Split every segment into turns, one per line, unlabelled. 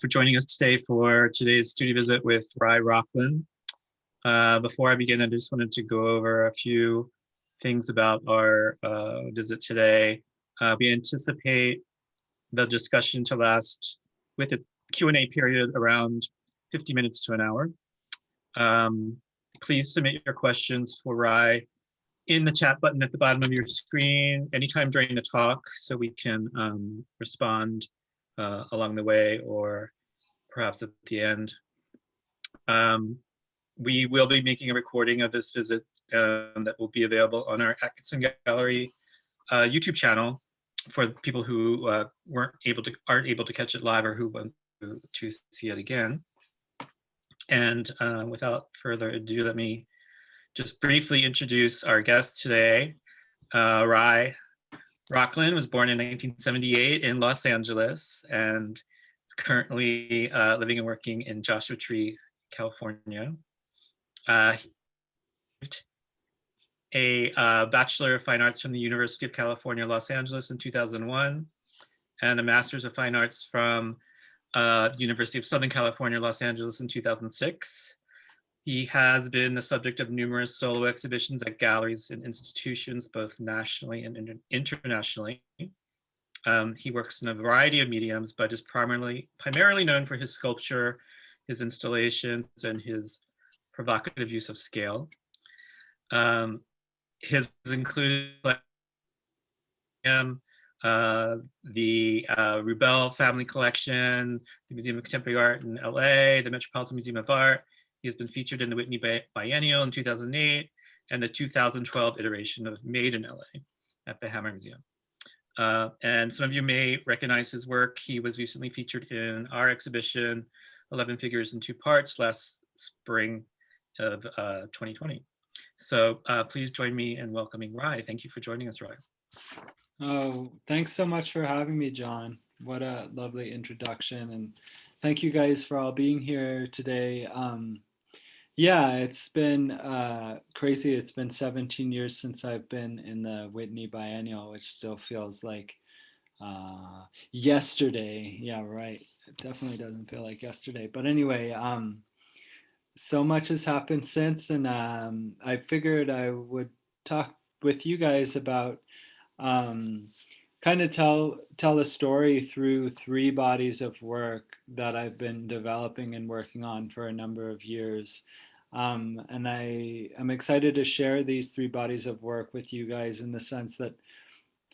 for joining us today for today's studio visit with Rocklen. Before I begin, I just wanted to go over a few things about our visit today. We anticipate the discussion to last with a Q&A period around 50 minutes to an hour. Please submit your questions for Rye in the chat button at the bottom of your screen anytime during the talk, so we can respond along the way or perhaps at the end. We will be making a recording of this visit that will be available on our Atkinson Gallery YouTube channel for people who aren't able to catch it live or who want to see it again. And without further ado, let me just briefly introduce our guest today. Rocklen was born in 1978 in Los Angeles and is currently living and working in Joshua Tree, California. A Bachelor of Fine Arts from the University of California, Los Angeles in 2001, and a Master's of Fine Arts from the University of Southern California, Los Angeles in 2006. He has been the subject of numerous solo exhibitions at galleries and institutions, both nationally and internationally. He works in a variety of mediums, but is primarily known for his sculpture, his installations, and his provocative use of scale. His included the Rubell Family Collection, the Museum of Contemporary Art in LA, the Metropolitan Museum of Art. He has been featured in the Whitney Biennial in 2008 and the 2012 iteration of Made in LA at the Hammer Museum. And some of you may recognize his work. He was recently featured in our exhibition, 11 Figures in 2 Parts, last spring of 2020. So please join me in welcoming Rye. Thank you for joining us, Rye.
Oh, thanks so much for having me, John. What a lovely introduction. And thank you guys for all being here today. Yeah, it's been crazy. It's been 17 years since I've been in the Whitney Biennial, which still feels like yesterday. Yeah, right. It definitely doesn't feel like yesterday. But anyway, so much has happened since, and I figured I would talk with you guys about kind of tell a story through 3 bodies of work that I've been developing and working on for a number of years. And I'm excited to share these 3 bodies of work with you guys in the sense that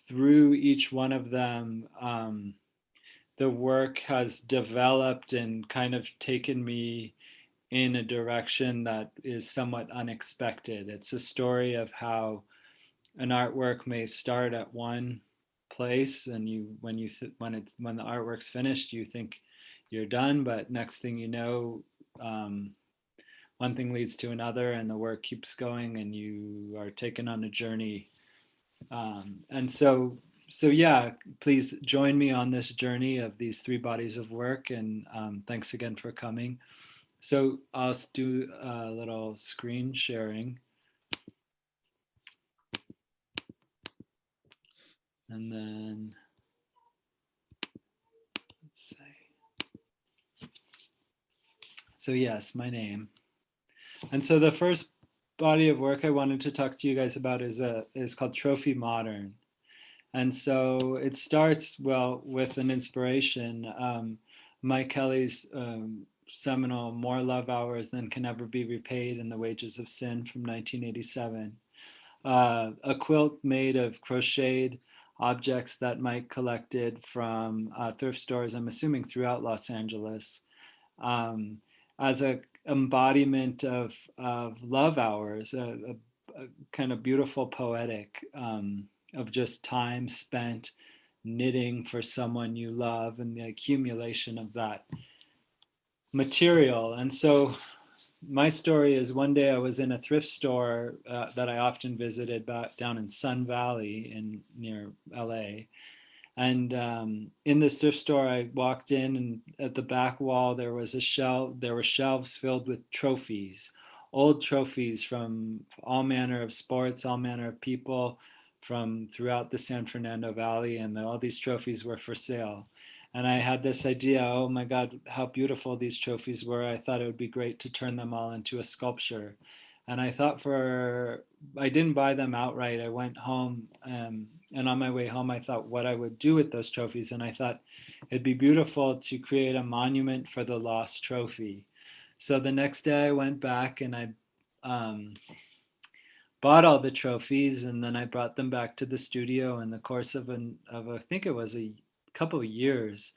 through each one of them, the work has developed and kind of taken me in a direction that is somewhat unexpected. It's a story of how an artwork may start at one place, and when the artwork's finished, you think you're done, but next thing you know, one thing leads to another, and the work keeps going, and you are taken on a journey. And so yeah, please join me on this journey of these 3 bodies of work, and thanks again for coming. So I'll do a little screen sharing. And then, let's see. So yes, my name. And so the first body of work I wanted to talk to you guys about is called Trophy Modern. And so it starts, well, with an inspiration. Mike Kelly's seminal More Love Hours Than Can Ever Be Repaid and the Wages of Sin from 1987. A quilt made of crocheted objects that Mike collected from thrift stores, I'm assuming throughout Los Angeles, as an embodiment of love hours, a kind of beautiful poetic of just time spent knitting for someone you love and the accumulation of that material. And so my story is, one day I was in a thrift store that I often visited back down in Sun Valley near LA. And in this thrift store, I walked in, and at the back wall there was a shelf. There were shelves filled with trophies, old trophies from all manner of sports, all manner of people from throughout the San Fernando Valley, and all these trophies were for sale. And I had this idea, oh my God, how beautiful these trophies were. I thought it would be great to turn them all into a sculpture. And I thought I didn't buy them outright. I went home, and on my way home, I thought what I would do with those trophies. And I thought it'd be beautiful to create a monument for the lost trophy. So the next day I went back and I um, bought all the trophies, and then I brought them back to the studio. In the course of I think it was a couple of years,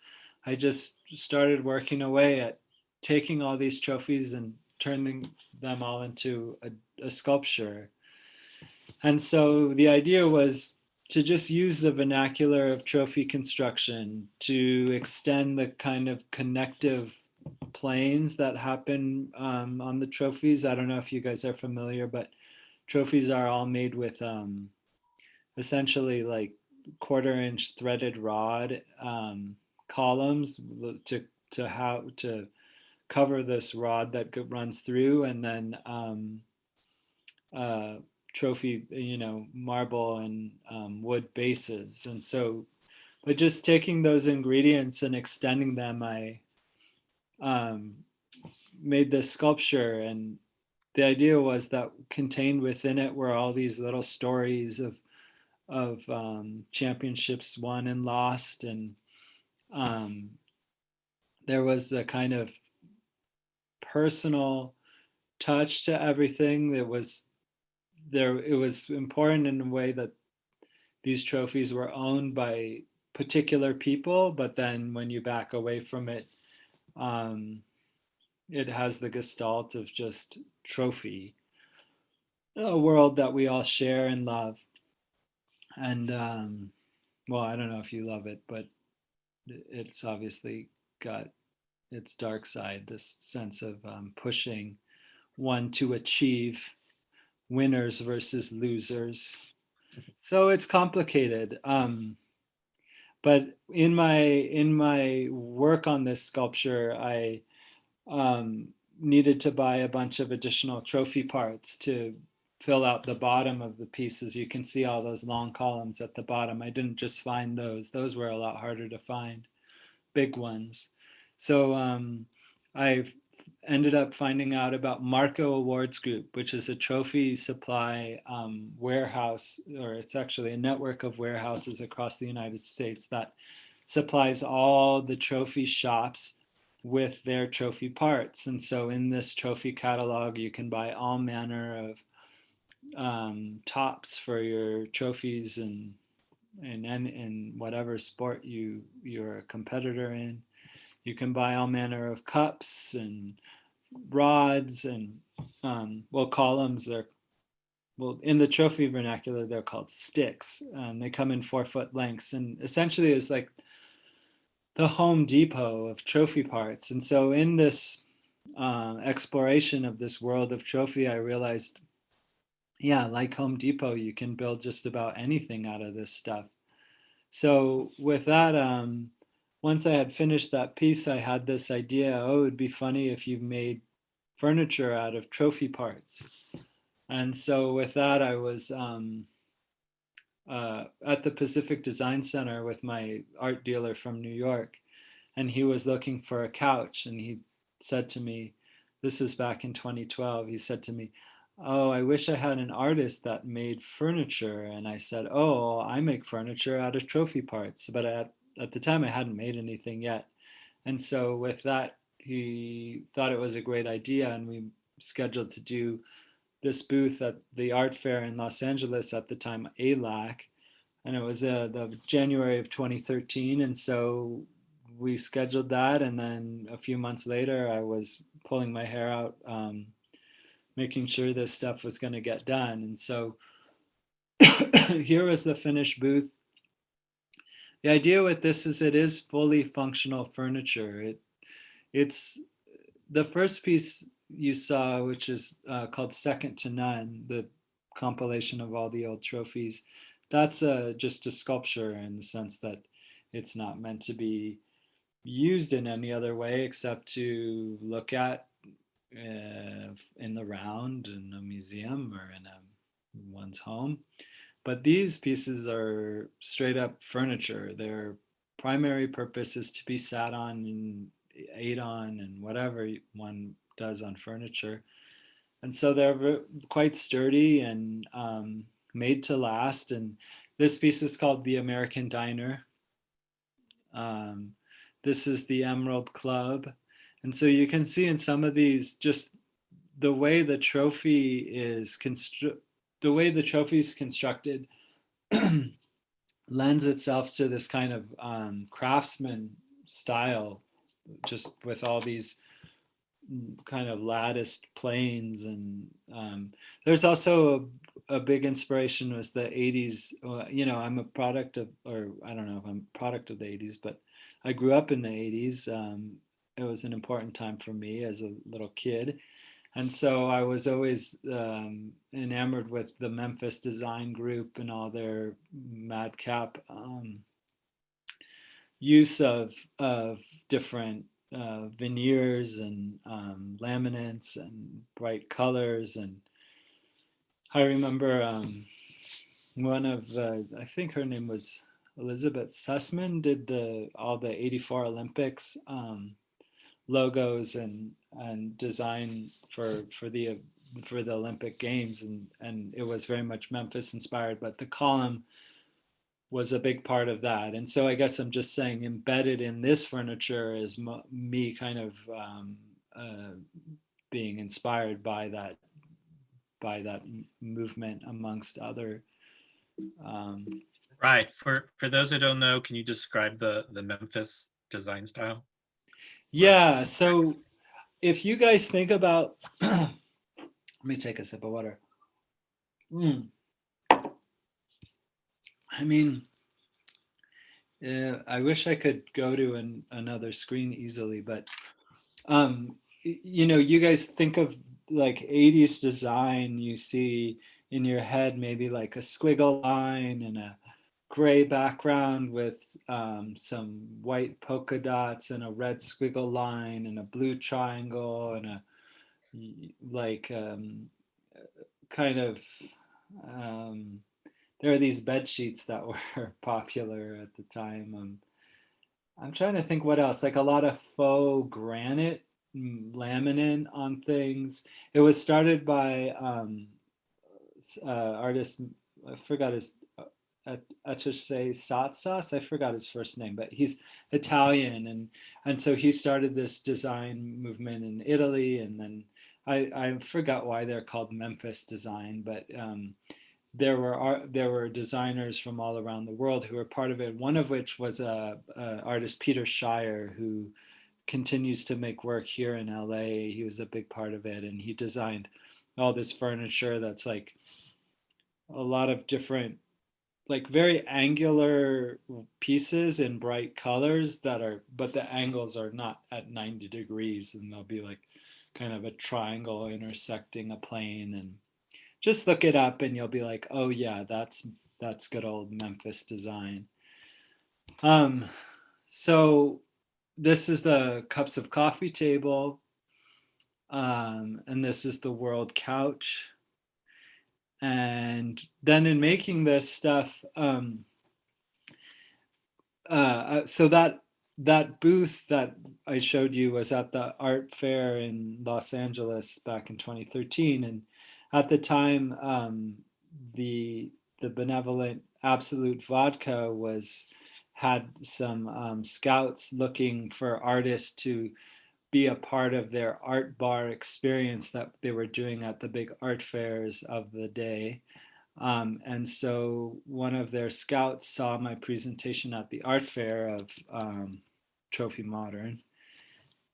I just started working away at taking all these trophies and turning them all into a sculpture. And so the idea was to just use the vernacular of trophy construction to extend the kind of connective planes that happen on the trophies. I don't know if you guys are familiar, but trophies are all made with essentially like quarter-inch threaded rod columns to cover this rod that runs through, and then uh, trophy, marble and wood bases. And so, but just taking those ingredients and extending them, I um, made this sculpture. And the idea was that contained within it were all these little stories of championships won and lost, and um, there was a kind of personal touch to everything. That was there. It was important in a way that these trophies were owned by particular people, but then when you back away from it, um, it has the gestalt of just trophy, a world that we all share and love. And well, I don't know if you love it, but it's obviously got its dark side, this sense of pushing one to achieve winners versus losers. So it's complicated. But in my work on this sculpture, I um, needed to buy a bunch of additional trophy parts to fill out the bottom of the pieces. You can see all those long columns at the bottom. I didn't just find those; those were a lot harder to find, big ones. So I ended up finding out about Marco Awards Group, which is a trophy supply warehouse, or it's actually a network of warehouses across the United States that supplies all the trophy shops with their trophy parts. And so in this trophy catalog, you can buy all manner of tops for your trophies and in whatever sport you're a competitor in. You can buy all manner of cups and rods and well, columns. Well, in the trophy vernacular, they're called sticks. They come in 4-foot lengths, and essentially it's like the Home Depot of trophy parts. And so in this exploration of this world of trophy, I realized, yeah, like Home Depot, you can build just about anything out of this stuff. So with that, once I had finished that piece, I had this idea, oh, it'd be funny if you made furniture out of trophy parts. And so with that, I was at the Pacific Design Center with my art dealer from New York, and he was looking for a couch, and he said to me, this was back in 2012, he said to me, oh, I wish I had an artist that made furniture. And I said, oh, I make furniture out of trophy parts. But at the time, I hadn't made anything yet. And so with that, he thought it was a great idea, and we scheduled to do this booth at the art fair in Los Angeles at the time, ALAC, and it was the January of 2013. And so we scheduled that, and then a few months later, I was pulling my hair out, making sure this stuff was going to get done. And so here was the finished booth. The idea with this is it is fully functional furniture. It's the first piece you saw, which is called Second to None, the compilation of all the old trophies. That's just a sculpture in the sense that it's not meant to be used in any other way except to look at in the round in a museum or in one's home. But these pieces are straight up furniture. They're primary purpose is to be sat on and ate on and whatever one does on furniture. And so they're quite sturdy and made to last. And this piece is called The American Diner. This is the Emerald Club. And so you can see in some of these, just the way the trophy is constructed lends itself to this kind of craftsman style, just with all these kind of latticed planes. And there's also a big inspiration was the 80s. I'm a product of, or I don't know if I'm a product of the 80s, but I grew up in the 80s. It was an important time for me as a little kid. And so I was always enamored with the Memphis Design Group and all their madcap use of different veneers and laminates and bright colors. And I remember one of, I think her name was Elizabeth Sussman, did all the 84 Olympics logos and design for the Olympic Games, and it was very much Memphis inspired, but the column was a big part of that. And so I guess I'm just saying embedded in this furniture is me kind of being inspired by that movement amongst other.
Right. For those who don't know, can you describe the Memphis design style?
Yeah. So if you guys think about, let me take a sip of water. I mean, I wish I could go to another screen easily, but you guys think of like 80s design, you see in your head maybe like a squiggle line and a gray background with some white polka dots and a red squiggle line and a blue triangle and a like kind of there are these bed sheets that were popular at the time. I'm trying to think what else, like a lot of faux granite laminate on things. It was started by artist, I forgot his, Atche Satsas, I forgot his first name, but he's Italian, and so he started this design movement in Italy, and then I forgot why they're called Memphis Design, but there were designers from all around the world who were part of it. One of which was artist Peter Shire, who continues to make work here in LA. He was a big part of it, and he designed all this furniture that's like a lot of different, like very angular pieces in bright colors but the angles are not at 90 degrees, and they'll be like kind of a triangle intersecting a plane. And just look it up and you'll be like, oh yeah, that's good old Memphis design. So this is the cups of coffee table, and this is the world couch. And then in making this stuff, so that booth that I showed you was at the art fair in Los Angeles back in 2013, and at the time, the benevolent Absolute Vodka had some scouts looking for artists to be a part of their art bar experience that they were doing at the big art fairs of the day. And so one of their scouts saw my presentation at the art fair of Trophy Modern,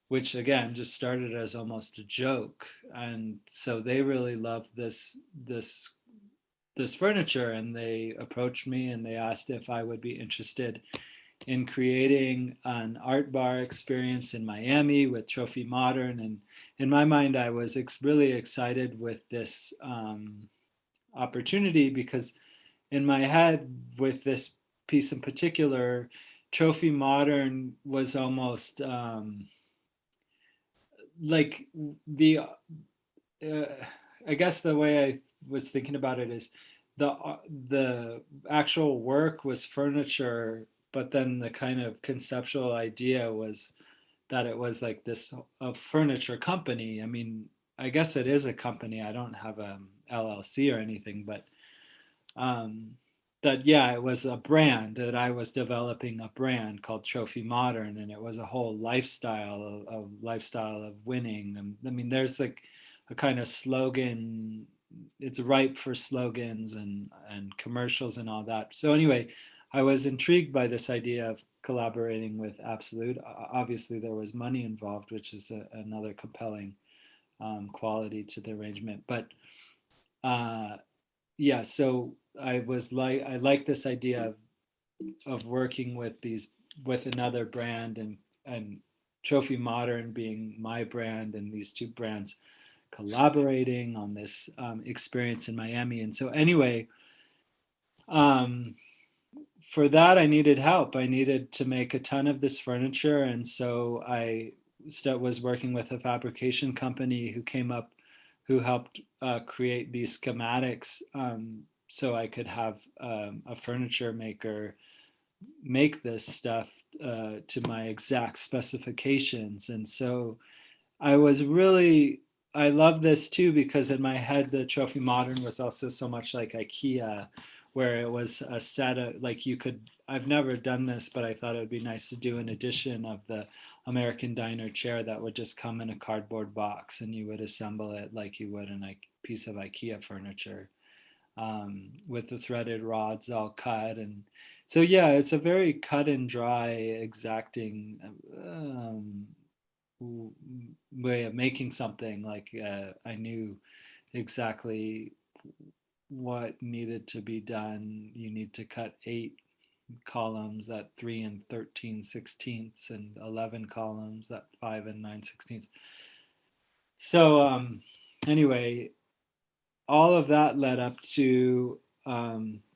which again just started as almost a joke. And so they really loved this furniture, and they approached me and they asked if I would be interested in creating an art bar experience in Miami with Trophy Modern. And in my mind, I was really excited with this opportunity, because in my head, with this piece in particular, Trophy Modern was almost like I guess the way I was thinking about it is the actual work was furniture, but then the kind of conceptual idea was that it was like this a furniture company. I mean, I guess it is a company. I don't have a LLC or anything, but um, that yeah, it was a brand that I was developing a brand called Trophy Modern, and it was a whole lifestyle of winning. And I mean, there's like a kind of slogan. It's ripe for slogans and commercials and all that. So anyway, I was intrigued by this idea of collaborating with Absolute. Obviously, there was money involved, which is another compelling quality to the arrangement. But uh, yeah, so I like this idea of working with another brand, and Trophy Modern being my brand, and these two brands collaborating on this experience in Miami. And so anyway, um, for that I needed help. I needed to make a ton of this furniture, and so I was working with a fabrication company who helped create these schematics, so I could have a furniture maker make this stuff to my exact specifications. And so I was really, I love this too, because in my head, the Trophy Modern was also so much like IKEA, where it was a set of, like, you could, I've never done this, but I thought it would be nice to do an edition of the American diner chair that would just come in a cardboard box, and you would assemble it like you would in a piece of IKEA furniture, with the threaded rods all cut. And so, yeah, it's a very cut and dry, exacting way of making something. Like I knew exactly what needed to be done. You need to cut 8 columns at 3 13/16, and 11 columns at 5 9/16. So anyway, all of that led up to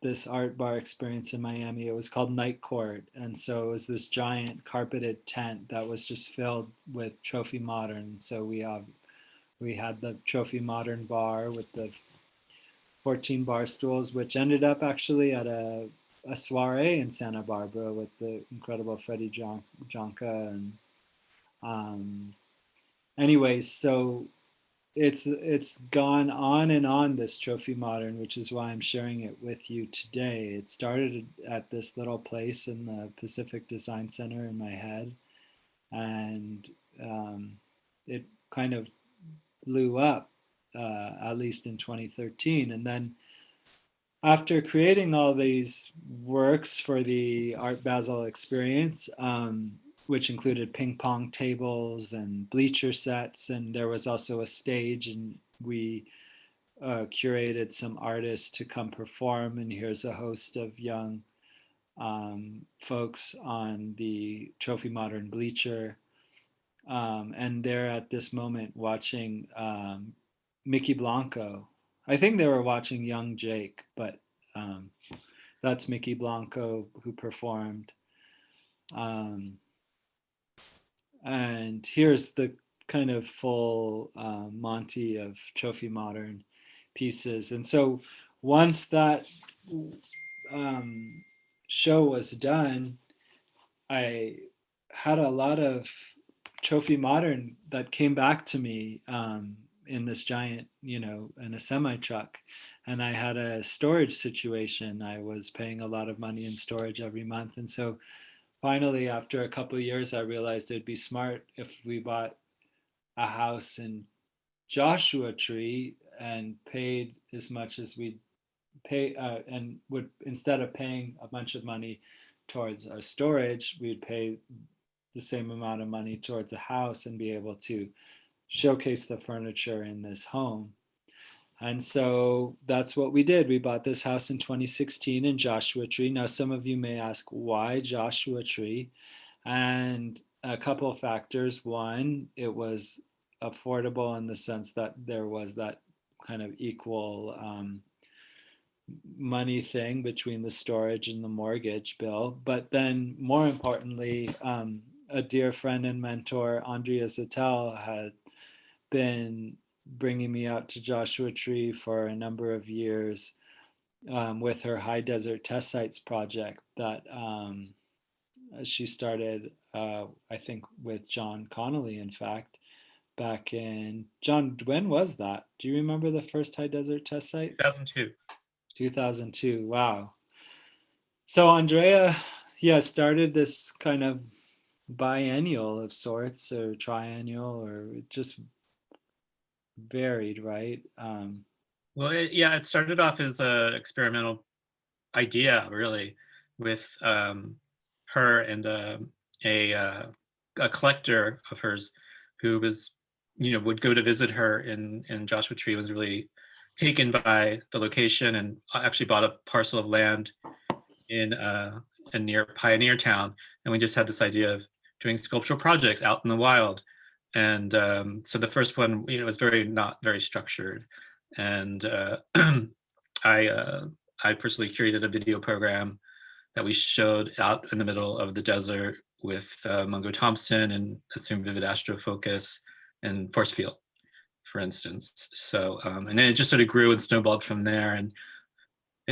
this art bar experience in Miami. It was called Night Court. And so it was this giant carpeted tent that was just filled with Trophy Modern. So we had the Trophy Modern bar with the 14 bar stools, which ended up actually at a soiree in Santa Barbara with the incredible Freddie Jonka. And anyways, so it's gone on and on, this Trophy Modern, which is why I'm sharing it with you today. It started at this little place in the Pacific Design Center in my head, and it kind of blew up, at least in 2013. And then after creating all these works for the Art Basel experience, which included ping pong tables and bleacher sets, and there was also a stage, and we curated some artists to come perform. And here's a host of young folks on the Trophy Modern bleacher, and they're at this moment watching Mickey Blanco. I think they were watching Young Jake, but um, that's Mickey Blanco who performed. Um, and here's the kind of full Monty of Trophy Modern pieces. And so once that um, show was done, I had a lot of Trophy Modern that came back to me in this giant, in a semi truck. And I had a storage situation. I was paying a lot of money in storage every month. And so finally, after a couple of years, I realized it'd be smart if we bought a house in Joshua Tree and paid as much as we'd pay, and would, instead of paying a bunch of money towards our storage, we'd pay the same amount of money towards a house and be able to showcase the furniture in this home. And so that's what we did. We bought this house in 2016 in Joshua Tree. Now, some of you may ask, why Joshua Tree? And a couple of factors. One, it was affordable in the sense that there was that kind of equal money thing between the storage and the mortgage bill. But then, more importantly, a dear friend and mentor, Andrea Zattel, had been bringing me out to Joshua Tree for a number of years with her High Desert Test Sites project that she started, I think, with John Connolly, in fact, back in, John, when was that? Do you remember the first high desert test sites?
2002.
2002. Wow. So Andrea, yeah, started this kind of biennial of sorts, or triennial, or just varied, right?
Well, yeah, it started off as a experimental idea, really, with her and a uh, a collector of hers who was, would go to visit her in Joshua Tree, was really taken by the location and actually bought a parcel of land in near Pioneer Town, and we just had this idea of doing sculptural projects out in the wild. And so the first one, was not very structured, and I uh, I personally curated a video program that we showed out in the middle of the desert with Mungo Thompson and Assume Vivid Astrofocus and Force Field, for instance. So and then it just sort of grew and snowballed from there. And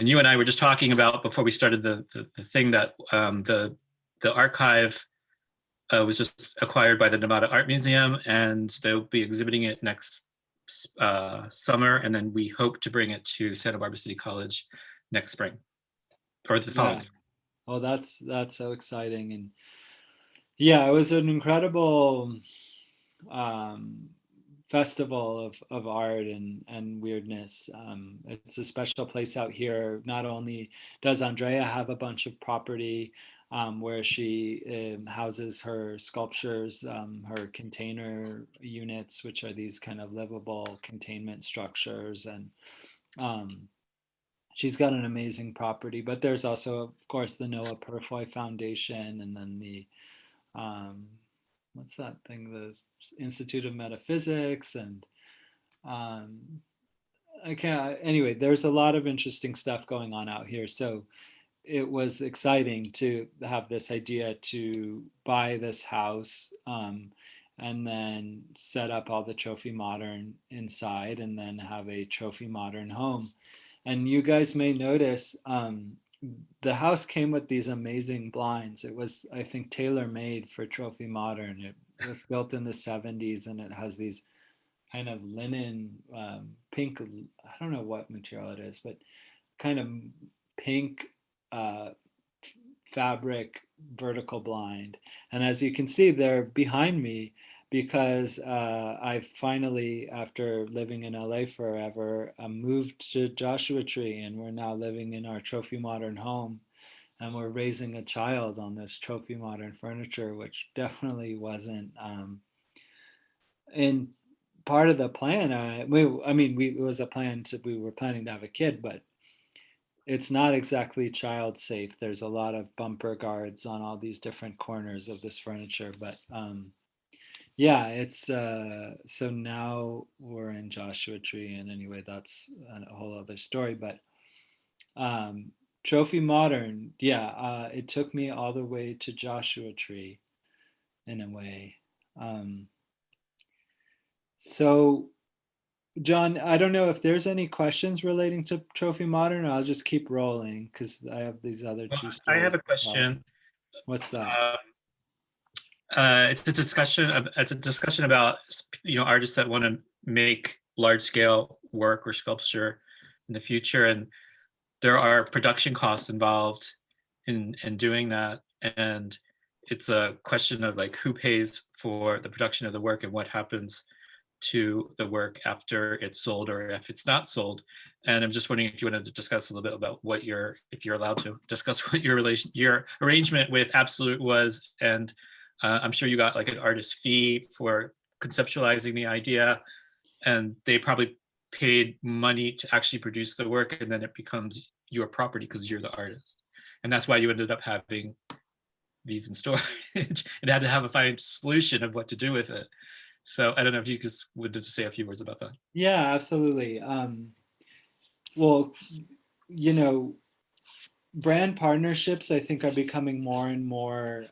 you and I were just talking about before we started the thing that the archive was just acquired by the Nomadic Art Museum, and they'll be exhibiting it next summer, and then we hope to bring it to Santa Barbara City College next spring, or the following
Yeah.
spring.
Oh, that's so exciting. And yeah, it was an incredible um, festival of art and weirdness. It's a special place out here. Not only does Andrea have a bunch of property where she houses her sculptures, her container units, which are these kind of livable containment structures, and um, she's got an amazing property. But there's also, of course, the Noah Purfoy Foundation, and then the um, what's that thing? The Institute of Metaphysics, and um, okay. Anyway, there's a lot of interesting stuff going on out here. So it was exciting to have this idea to buy this house, and then set up all the Trophy Modern inside, and then have a Trophy Modern home. And you guys may notice the house came with these amazing blinds. It was, I think, tailor made for Trophy Modern. It was built in the 70s, and it has these kind of linen, pink, I don't know what material it is, but kind of pink uh, fabric vertical blind. And as you can see, they're behind me because I finally, after living in LA forever, moved to Joshua Tree, and we're now living in our Trophy Modern home. And we're raising a child on this Trophy Modern furniture, which definitely wasn't in part of the plan. It was a plan to, we were planning to have a kid, but it's not exactly child safe. There's a lot of bumper guards on all these different corners of this furniture. But yeah, it's so now we're in Joshua Tree, and anyway, that's a whole other story. But um, Trophy Modern, yeah, it took me all the way to Joshua Tree in a way. Um, so John, I don't know if there's any questions relating to Trophy Modern. I'll just keep rolling because I have these other
Well,
two
I have
stories
a
to tell.
question.
What's that?
Um, it's a discussion about artists that want to make large scale work or sculpture in the future, and there are production costs involved in doing that, and it's a question of like who pays for the production of the work and what happens to the work after it's sold or if it's not sold. And I'm just wondering if you wanted to discuss a little bit about if you're allowed to discuss what your arrangement with Absolute was. And I'm sure you got like an artist fee for conceptualizing the idea, and they probably paid money to actually produce the work, and then it becomes your property because you're the artist. And that's why you ended up having these in storage and had to have a find solution of what to do with it. So I don't know if you just wanted to say a few words about that.
Yeah, absolutely. Well, you know, brand partnerships, I think, are becoming more and more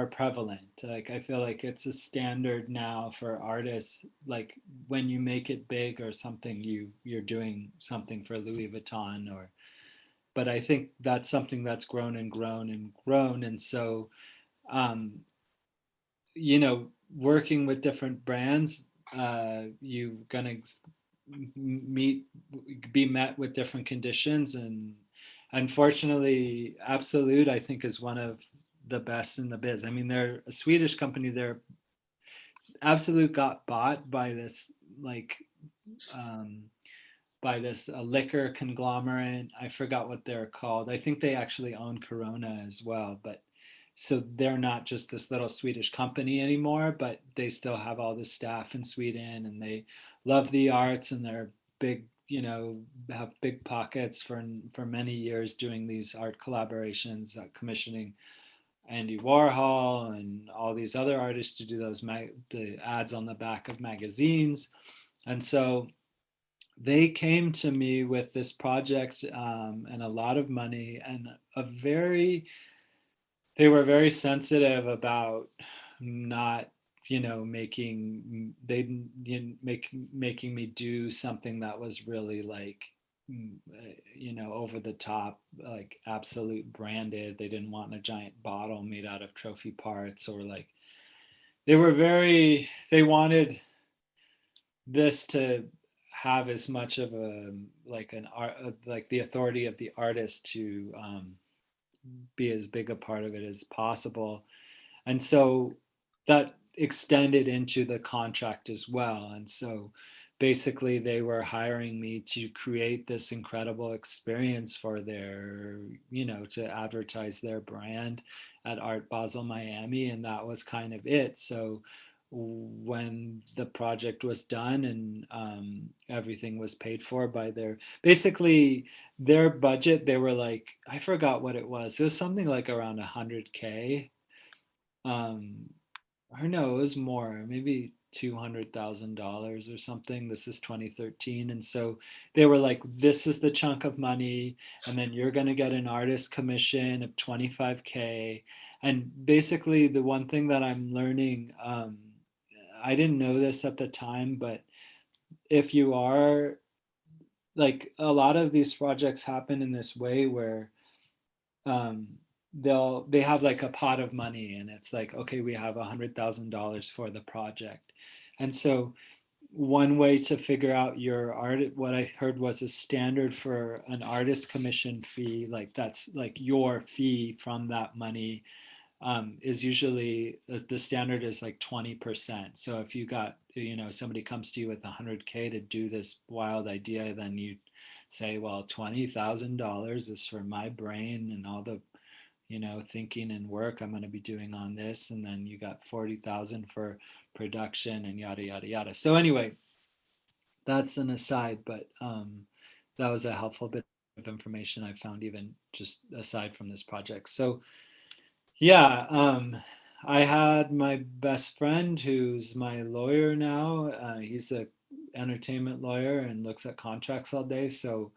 prevalent. Like, I feel like it's a standard now for artists. Like, when you make it big or something, you're doing something for Louis Vuitton, or but I think that's something that's grown and grown and grown. And so, um, working with different brands, you're gonna meet, be met with different conditions. And unfortunately, Absolute, I think, is one of the best in the biz. I mean, they're a Swedish company. They're Absolute got bought by this like um, by this liquor conglomerate. I forgot what they're called. I think they actually own Corona as well, but so they're not just this little Swedish company anymore, but they still have all the staff in Sweden, and they love the arts, and they're big, have big pockets for many years doing these art collaborations, commissioning Andy Warhol and all these other artists to do the ads on the back of magazines. And so they came to me with this project, and a lot of money, and they were very sensitive about not, making me do something that was really like, over the top, like Absolute branded. They didn't want a giant bottle made out of trophy parts, or like, they wanted this to have as much of a like an art, like the authority of the artist to be as big a part of it as possible. And so that extended into the contract as well. And so basically they were hiring me to create this incredible experience for their, to advertise their brand at Art Basel Miami. And that was kind of it. So when the project was done, and everything was paid for by basically their budget, they were like, I forgot what it was. It was something like around 100K. Um, or no, it was more, maybe $200,000 or something. This is 2013. And so they were like, this is the chunk of money. And then you're going to get an artist commission of 25K. And basically, the one thing that I'm learning, I didn't know this at the time, but if you are like, a lot of these projects happen in this way where um, they have like a pot of money, and it's like, okay, we have $100,000 for the project. And so one way to figure out your art, what I heard was a standard for an artist commission fee, like that's like your fee from that money, is usually, the standard is like 20%. So if you got, somebody comes to you with 100K to do this wild idea, then you say, well, $20,000 is for my brain and all the, thinking and work I'm going to be doing on this. And then you got 40,000 for production and yada, yada, yada. So anyway, that's an aside, but that was a helpful bit of information I found, even just aside from this project. So yeah, I had my best friend who's my lawyer now. He's a entertainment lawyer and looks at contracts all day. So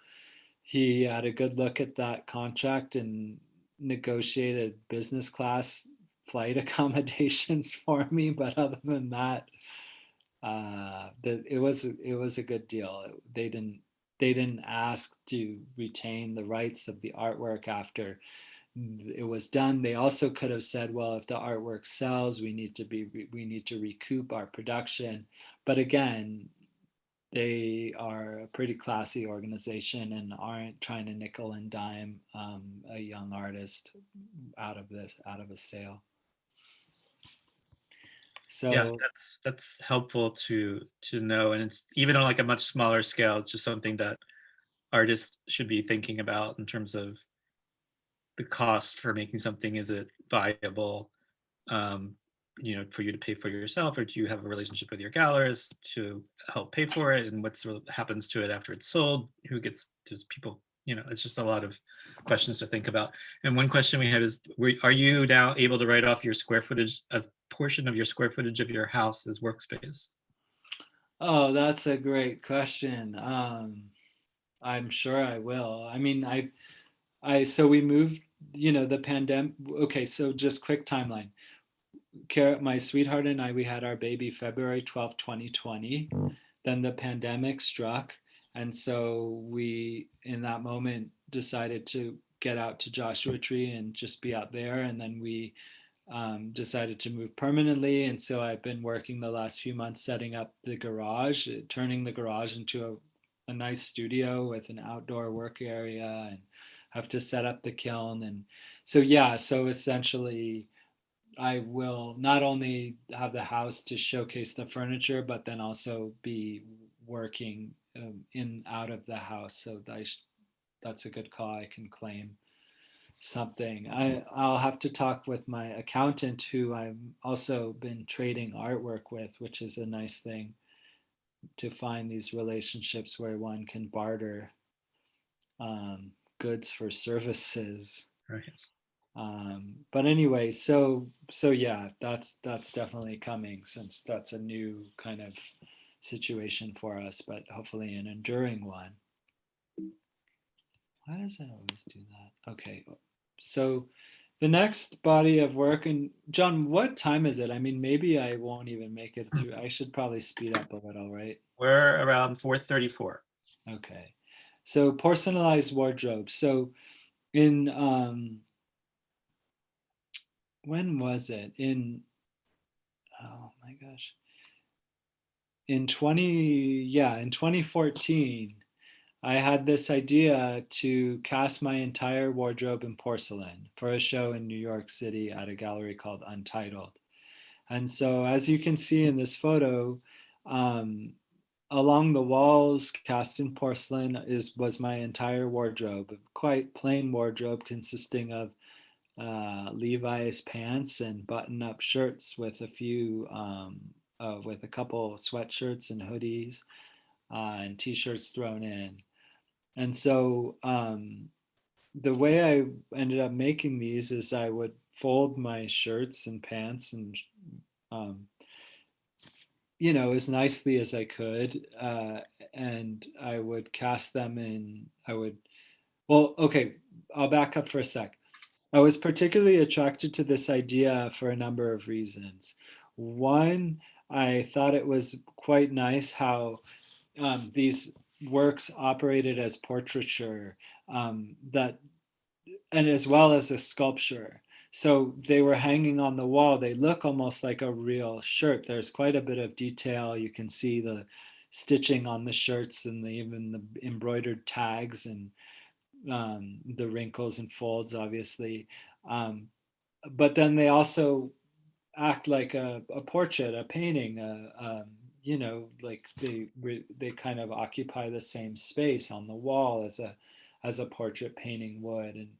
he had a good look at that contract and negotiated business class flight accommodations for me. But other than that, it was a good deal. They didn't ask to retain the rights of the artwork after it was done. They also could have said, well, if the artwork sells, we need to recoup our production. But again, they are a pretty classy organization and aren't trying to nickel and dime a young artist out of a sale.
Yeah,
So
that's helpful to know, and it's even on like a much smaller scale. It's just something that artists should be thinking about in terms of the cost for making something. Is it viable, um, for you to pay for yourself, or do you have a relationship with your gallerist to help pay for it? And what happens to it after it's sold? Who gets, does people, it's just a lot of questions to think about. And one question we had is, are you now able to write off your square footage, as portion of your square footage of your house as workspace?
oh, that's a great question. I'm sure I will. I mean, so we moved, the pandemic. Okay, so just quick timeline. My sweetheart and I, we had our baby February 12th, 2020. Then the pandemic struck. And so we, in that moment, decided to get out to Joshua Tree and just be out there. And then we decided to move permanently. And so I've been working the last few months setting up the garage, turning the garage into a nice studio with an outdoor work area, and have to set up the kiln. And so, yeah, so essentially, I will not only have the house to showcase the furniture, but then also be working in out of the house. So that's a good call. I can claim something. I'll have to talk with my accountant, who I've also been trading artwork with, which is a nice thing to find these relationships where one can barter goods for services.
Right.
But anyway, so yeah, that's definitely coming, since that's a new kind of situation for us, but hopefully an enduring one. Why does it always do that? Okay, so the next body of work, and John, what time is it? I mean, maybe I won't even make it through. I should probably speed up a little, right?
We're around 4:34.
Okay, so porcelainized wardrobe. So in when was it? In, oh my gosh, in 2014, I had this idea to cast my entire wardrobe in porcelain for a show in New York City at a gallery called Untitled. And so, as you can see in this photo, um, along the walls cast in porcelain was my entire wardrobe, quite plain wardrobe consisting of Levi's pants and button-up shirts with with a couple sweatshirts and hoodies and t-shirts thrown in. And so the way I ended up making these is I would fold my shirts and pants and um, as nicely as I could, and I would cast them in. Well, okay, I'll back up for a sec. I was particularly attracted to this idea for a number of reasons. One, I thought it was quite nice how these works operated as portraiture, that, and as well as a sculpture. So they were hanging on the wall. They look almost like a real shirt. There's quite a bit of detail. You can see the stitching on the shirts and even the embroidered tags and the wrinkles and folds, obviously. Um, but then they also act like a portrait, a painting, like they kind of occupy the same space on the wall as a portrait painting would. And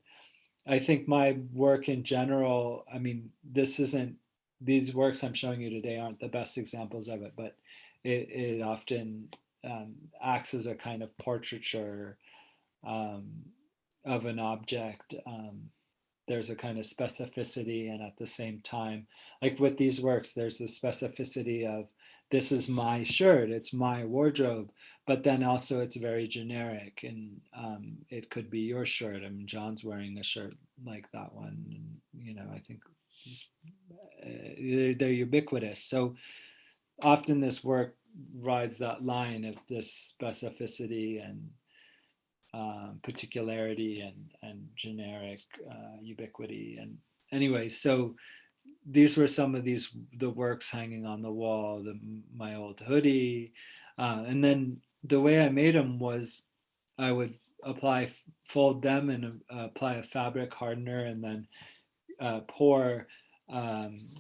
I think my work in general, I mean, these works I'm showing you today aren't the best examples of it, but it often acts as a kind of portraiture um, of an object. There's a kind of specificity, and at the same time, like with these works, there's the specificity of, this is my shirt, it's my wardrobe, but then also it's very generic, and it could be your shirt. I mean, John's wearing a shirt like that one, and I think they're ubiquitous. So often this work rides that line of this specificity and particularity and generic ubiquity. And anyway, so these were some of the works hanging on the wall, my old hoodie. And then the way I made them was I would fold them and apply a fabric hardener, and then pour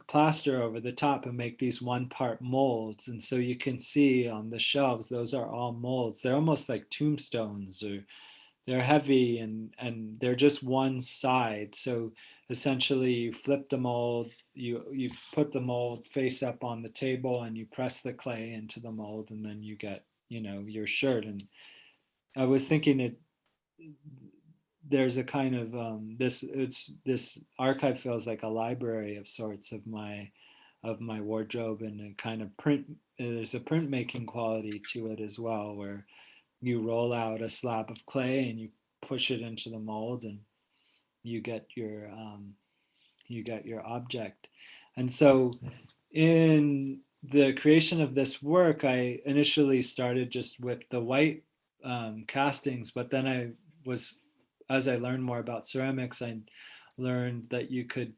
plaster over the top and make these one-part molds. And so you can see on the shelves, those are all molds. They're almost like tombstones, or they're heavy, and they're just one side. So essentially you flip the mold, you put the mold face up on the table, and you press the clay into the mold, and then you get your shirt. And I was thinking there's a kind of this archive feels like a library of sorts of my wardrobe, and a kind of there's a printmaking quality to it as well, where you roll out a slab of clay and you push it into the mold, and you get your object. And so in the creation of this work, I initially started just with the white castings, but then I was as I learned more about ceramics, I learned that you could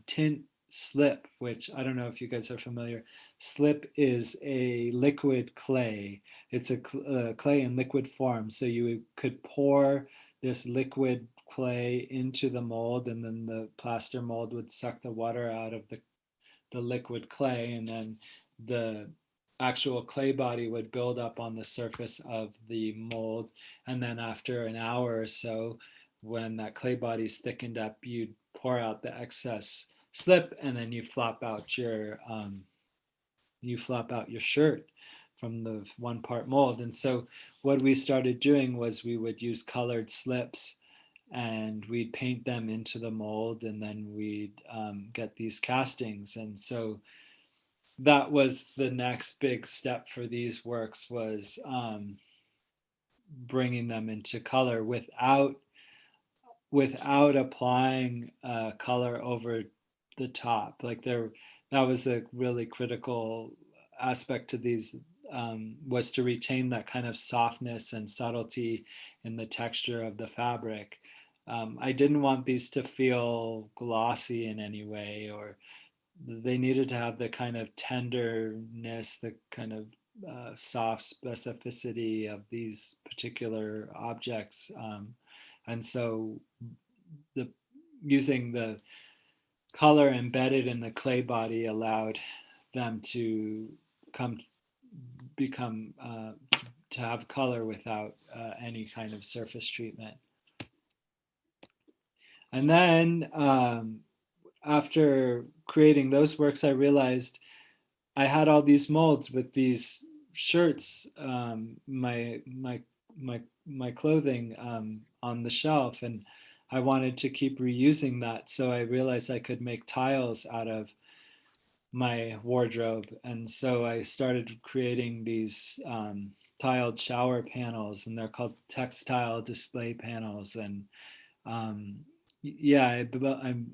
tint slip, which I don't know if you guys are familiar. Slip is a liquid clay. It's a clay in liquid form. So you could pour this liquid clay into the mold, and then the plaster mold would suck the water out of the liquid clay, and then the actual clay body would build up on the surface of the mold. And then after an hour or so, when that clay body's thickened up, you'd pour out the excess slip, and then you flop out your shirt from the one part mold. And so what we started doing was we would use colored slips, and we'd paint them into the mold, and then we'd get these castings. And so that was the next big step for these works, was bringing them into color without applying color over the top. Like that was a really critical aspect to these, was to retain that kind of softness and subtlety in the texture of the fabric. I didn't want these to feel glossy in any way, or they needed to have the kind of tenderness, the kind of soft specificity of these particular objects. And so the using the color embedded in the clay body allowed them to come become to have color without any kind of surface treatment. And then after creating those works, I realized I had all these molds with these shirts, my clothing on the shelf, and I wanted to keep reusing that. So I realized I could make tiles out of my wardrobe, and so I started creating these tiled shower panels, and they're called textile display panels. And um, yeah,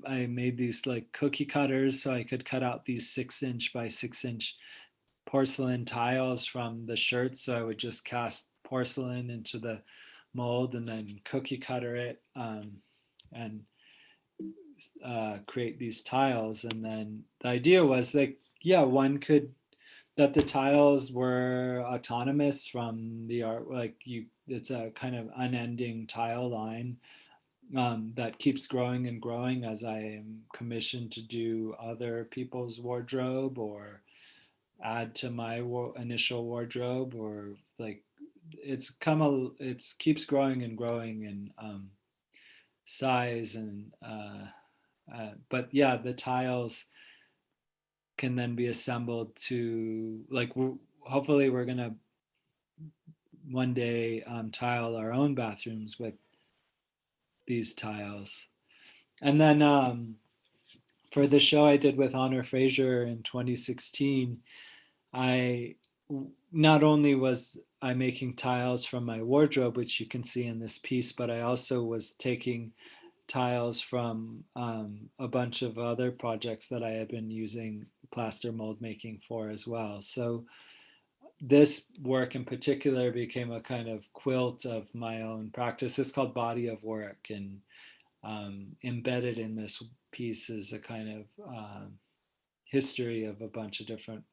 I made these like cookie cutters, so I could cut out these 6-inch by 6-inch porcelain tiles from the shirts. So I would just cast porcelain into the mold and then cookie cutter it, and create these tiles. And then the idea was like, yeah, one could, that the tiles were autonomous from the art. Like it's a kind of unending tile line that keeps growing and growing as I am commissioned to do other people's wardrobe, or add to my initial wardrobe, or like it keeps growing and growing in size. And but yeah, the tiles can then be assembled to, like, hopefully we're gonna one day tile our own bathrooms with these tiles. And then for the show I did with Honor Fraser in 2016, I not only was I making tiles from my wardrobe, which you can see in this piece, but I also was taking tiles from a bunch of other projects that I had been using plaster mold making for as well. So this work in particular became a kind of quilt of my own practice. It's called Body of Work, and embedded in this piece is a kind of history of a bunch of different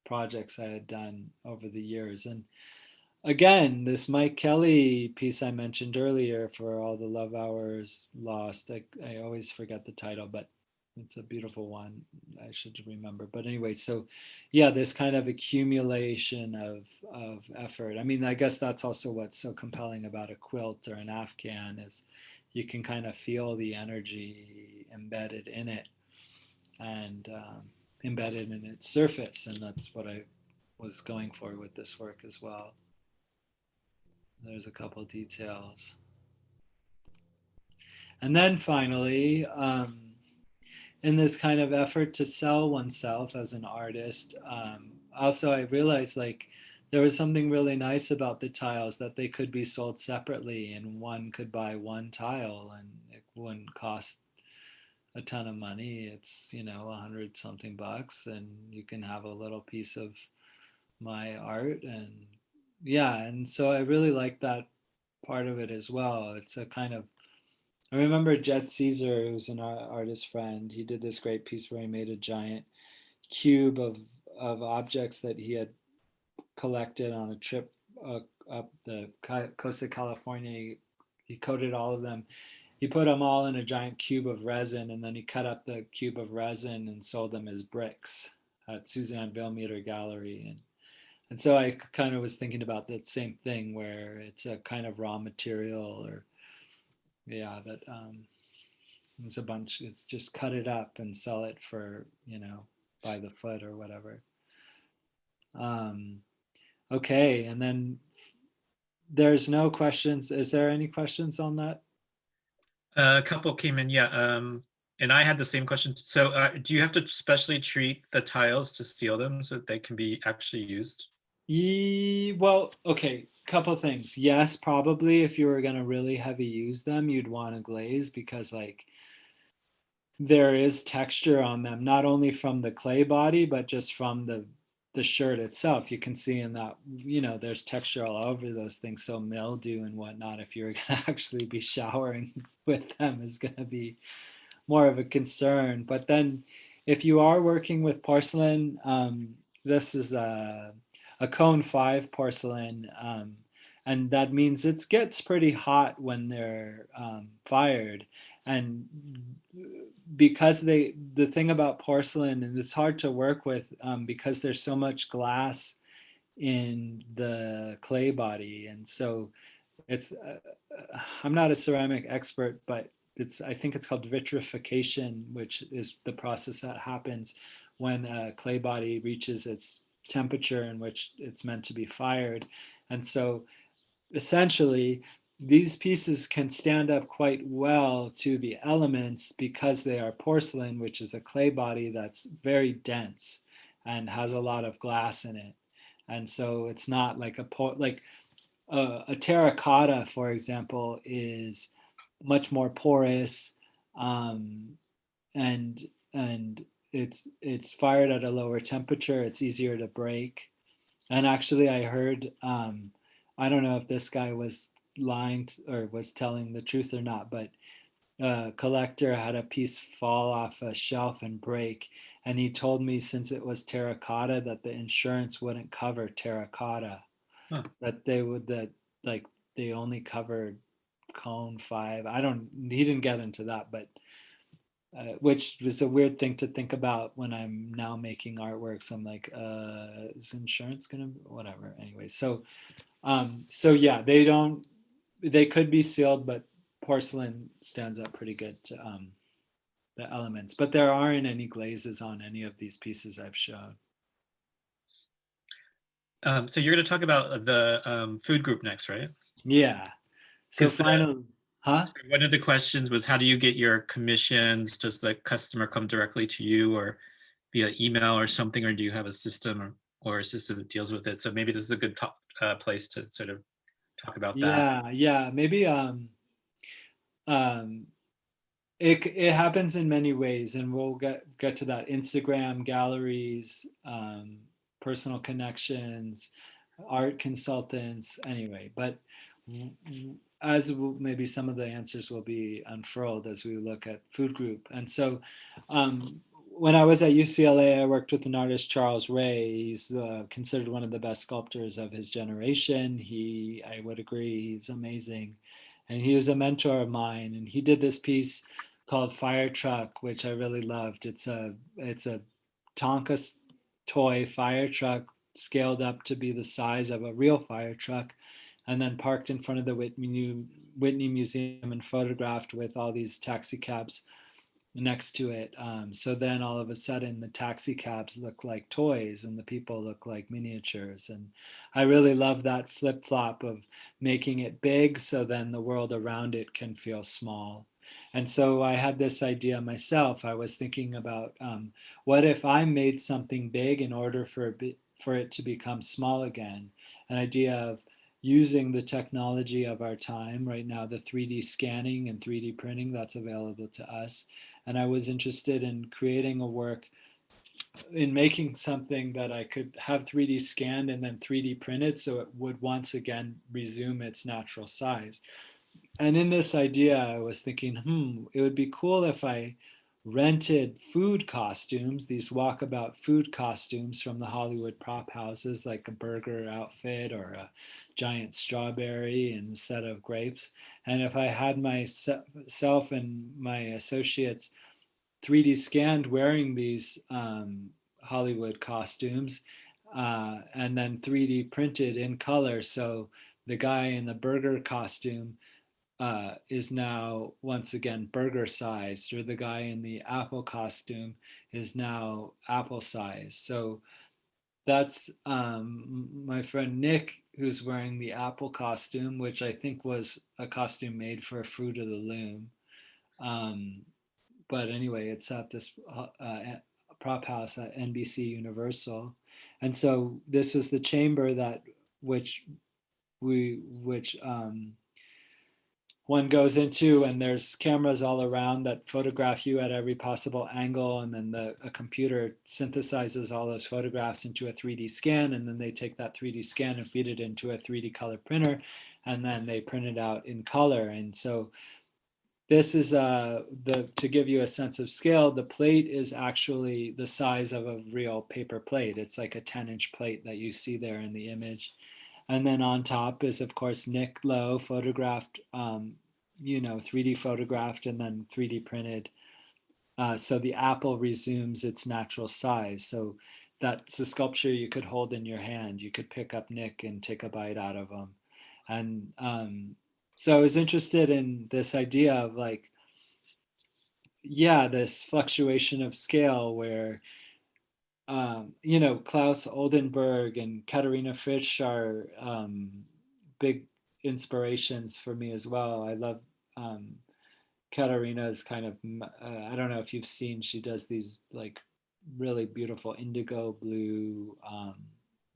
projects I had done over the years. And again, this Mike Kelly piece I mentioned earlier, For All the Love Hours Lost, I always forget the title, but it's a beautiful one. I should remember. But anyway, so yeah, this kind of accumulation of effort. I mean, I guess that's also what's so compelling about a quilt or an Afghan, is you can kind of feel the energy embedded in it, and embedded in its surface. And that's what I was going for with this work as well. There's a couple details. And then finally, in this kind of effort to sell oneself as an artist, also I realized like there was something really nice about the tiles, that they could be sold separately, and one could buy one tile and it wouldn't cost a ton of money. It's, 100 something bucks, and you can have a little piece of my art. And yeah, and so I really like that part of it as well. It's a kind of, I remember Jet Caesar, who's an artist friend. He did this great piece where he made a giant cube of objects that he had collected on a trip up the coast of California. He coated all of them. He put them all in a giant cube of resin, and then he cut up the cube of resin and sold them as bricks at Suzanne Villemeter Gallery. And so I kind of was thinking about that same thing where it's a kind of raw material, or yeah, that it's a bunch, it's just cut it up and sell it for, by the foot or whatever. Um, okay, and then there's no questions. Is there any questions on that?
A couple came in, yeah. And I had the same question. So do you have to specially treat the tiles to seal them so that they can be actually used?
Well, okay, couple things. Yes, probably if you were going to really heavy use them, you'd want to glaze, because like there is texture on them, not only from the clay body, but just from the shirt itself. You can see in that, there's texture all over those things. So mildew and whatnot, if you're going to actually be showering with them, is going to be more of a concern. But then if you are working with porcelain, this is a cone 5 porcelain, and that means it gets pretty hot when they're fired. And because the thing about porcelain, and it's hard to work with, because there's so much glass in the clay body, and so it's I'm not a ceramic expert, but I think it's called vitrification, which is the process that happens when a clay body reaches its temperature in which it's meant to be fired. And so essentially these pieces can stand up quite well to the elements because they are porcelain, which is a clay body that's very dense and has a lot of glass in it. And so it's not like a terracotta, for example, is much more porous, um, and it's fired at a lower temperature. It's easier to break. And actually, I heard, I don't know if this guy was lying or was telling the truth or not, but a collector had a piece fall off a shelf and break, and he told me since it was terracotta that the insurance wouldn't cover terracotta,
Huh.
that like they only covered cone 5. He didn't get into that, but which was a weird thing to think about when I'm now making artworks. I'm like, is insurance gonna, whatever, anyway. So yeah, they could be sealed, but porcelain stands up pretty good to the elements, but there aren't any glazes on any of these pieces I've shown.
So you're going to talk about the food group next, right?
Yeah, so
Because
final, huh?
one of the questions was, how do you get your commissions? Does the customer come directly to you or via email or something, or do you have a system or a system that deals with it? So maybe this is a good place to sort of talk about that.
Yeah, maybe um it happens in many ways, and we'll get to that. Instagram, galleries, personal connections, art consultants, anyway. But as maybe some of the answers will be unfurled as we look at food group. And so when I was at UCLA, I worked with an artist, Charles Ray. He's considered one of the best sculptors of his generation. I would agree, he's amazing. And he was a mentor of mine. And he did this piece called Fire Truck, which I really loved. It's a Tonka toy fire truck scaled up to be the size of a real fire truck, and then parked in front of the Whitney Museum and photographed with all these taxi cabs next to it. So then all of a sudden the taxi cabs look like toys and the people look like miniatures. And I really love that flip flop of making it big so then the world around it can feel small. And so I had this idea myself. I was thinking about what if I made something big in order for it to become small again? An idea of using the technology of our time right now, the 3D scanning and 3D printing that's available to us. And I was interested in creating a work in making something that I could have 3D scanned and then 3D printed so it would once again resume its natural size. And in this idea, I was thinking, it would be cool if I rented food costumes, these walkabout food costumes from the Hollywood prop houses, like a burger outfit or a giant strawberry and a set of grapes. And if I had myself and my associates 3D scanned wearing these Hollywood costumes and then 3D printed in color. So the guy in the burger costume is now once again burger sized, or the guy in the apple costume is now apple sized. So that's my friend Nick, who's wearing the apple costume, which I think was a costume made for Fruit of the Loom. Um, but anyway, it's at this prop house at NBC Universal, and so this was the chamber that which which one goes into, and there's cameras all around that photograph you at every possible angle, and then a computer synthesizes all those photographs into a 3D scan, and then they take that 3D scan and feed it into a 3D color printer, and then they print it out in color. And so this is to give you a sense of scale, the plate is actually the size of a real paper plate. It's like a 10-inch plate that you see there in the image. And then on top is, of course, Nick Lowe photographed, 3D photographed and then 3D printed. So the apple resumes its natural size. So that's a sculpture you could hold in your hand. You could pick up Nick and take a bite out of him. And so I was interested in this idea of like, yeah, this fluctuation of scale where Klaus Oldenburg and Katharina Fritsch are big inspirations for me as well. I love Katharina's kind of, I don't know if you've seen, she does these like really beautiful indigo blue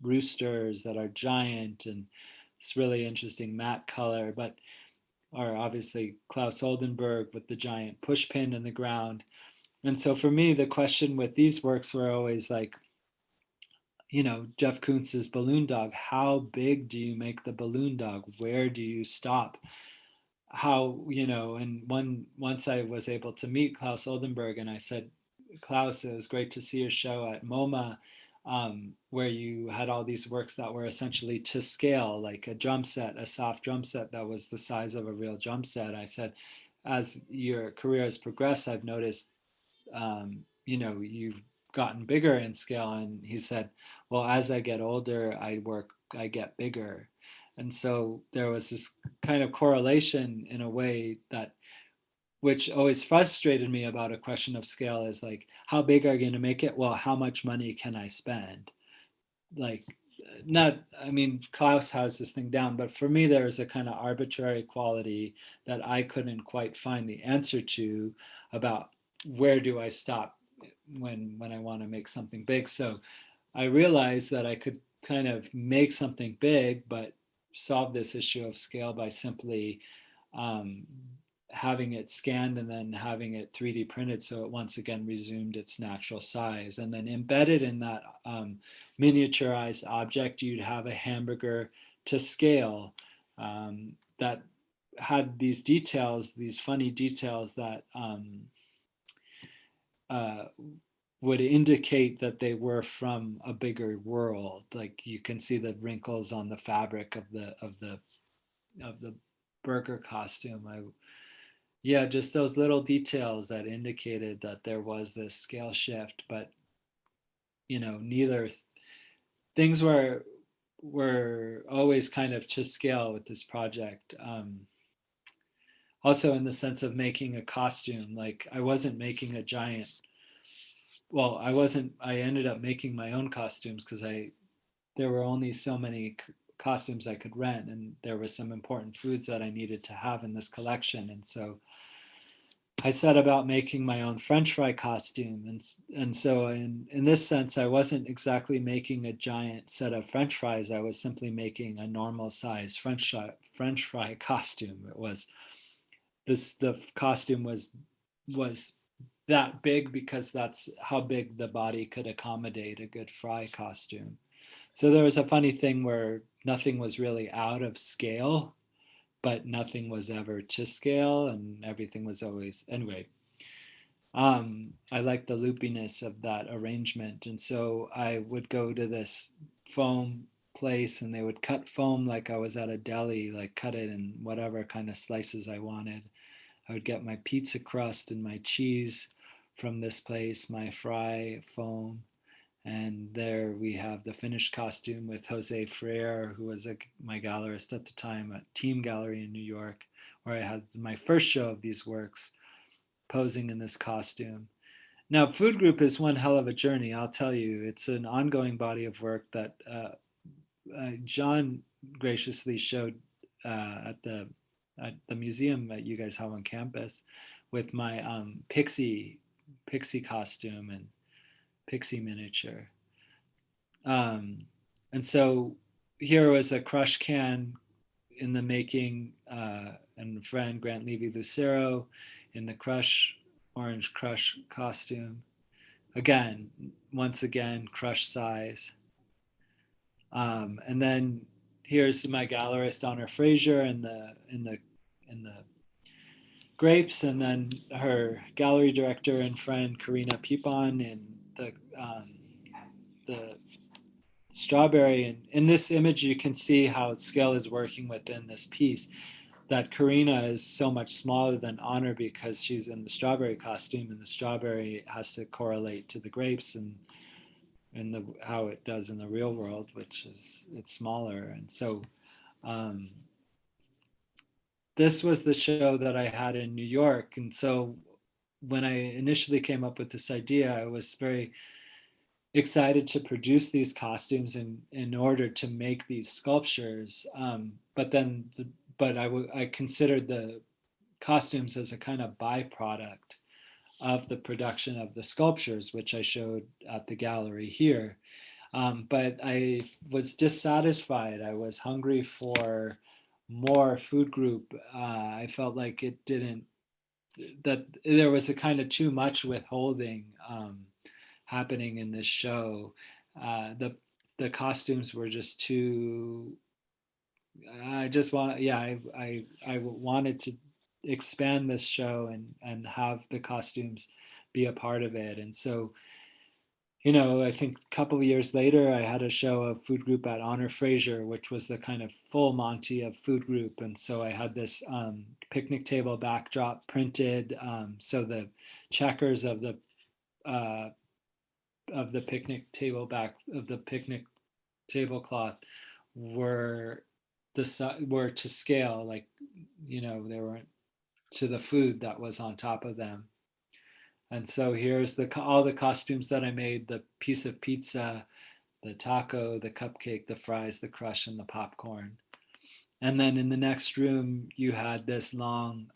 roosters that are giant, and it's really interesting matte color, but are obviously Klaus Oldenburg with the giant pushpin in the ground. And so for me, the question with these works were always like, Jeff Koontz's balloon dog, how big do you make the balloon dog? Where do you stop? How, and once I was able to meet Klaus Oldenburg, and I said, Klaus, it was great to see your show at MoMA, where you had all these works that were essentially to scale, like a drum set, a soft drum set that was the size of a real drum set. I said, as your career has progressed, I've noticed, you've gotten bigger in scale. And he said, well, as I get older, I get bigger. And so there was this kind of correlation in a way that, which always frustrated me about a question of scale, is like, how big are you going to make it? Well, how much money can I spend? Like, not, I mean, Klaus has this thing down, but for me, there is a kind of arbitrary quality that I couldn't quite find the answer to about where do I stop when I want to make something big. So I realized that I could kind of make something big, but solve this issue of scale by simply um, having it scanned and then having it 3D printed, so it once again resumed its natural size. And then embedded in that miniaturized object, you'd have a hamburger to scale that had these details, these funny details that uh, would indicate that they were from a bigger world. Like you can see the wrinkles on the fabric of the burger costume. Yeah, just those little details that indicated that there was this scale shift, but neither things were always kind of to scale with this project. Also in the sense of making a costume, like I wasn't making a giant, well, I ended up making my own costumes because there were only so many costumes I could rent, and there were some important foods that I needed to have in this collection. And so I set about making my own French fry costume. And so in this sense, I wasn't exactly making a giant set of French fries. I was simply making a normal size French fry costume. It was the costume was that big because that's how big the body could accommodate a good fry costume. So there was a funny thing where nothing was really out of scale, but nothing was ever to scale, and everything was always, anyway. I like the loopiness of that arrangement. And so I would go to this foam place and they would cut foam like I was at a deli, like cut it in whatever kind of slices I wanted. I would get my pizza crust and my cheese from this place, my fry foam. And there we have the finished costume with Jose Freire, who was my gallerist at the time at Team Gallery in New York, where I had my first show of these works posing in this costume. Now, Food Group is one hell of a journey, I'll tell you. It's an ongoing body of work that John graciously showed at the museum that you guys have on campus with my pixie costume and pixie miniature. And so here was a crush can in the making, and friend Grant Levy Lucero in the Crush, orange Crush costume. Again, once again, Crush size. And then here's my gallerist Honor Fraser in the grapes, and then her gallery director and friend Karina Pipon in the strawberry. And in this image, you can see how scale is working within this piece. That Karina is so much smaller than Honor because she's in the strawberry costume, and the strawberry has to correlate to the grapes and how it does in the real world, which is it's smaller. And so this was the show that I had in New York. And so when I initially came up with this idea, I was very excited to produce these costumes in order to make these sculptures. I considered the costumes as a kind of byproduct of the production of the sculptures, which I showed at the gallery here. But I was dissatisfied. I was hungry for more Food Group. I felt like that there was a kind of too much withholding happening in this show. The costumes were just too. I wanted to expand this show and have the costumes be a part of it. And so, I think a couple of years later, I had a show of Food Group at Honor Fraser, which was the kind of full Monty of Food Group. And so I had this picnic table backdrop printed. So the checkers uh, of the picnic tablecloth were were to scale, like they were to the food that was on top of them. And so here's all the costumes that I made: the piece of pizza, the taco, the cupcake, the fries, the crush, and the popcorn. And then in the next room, you had this long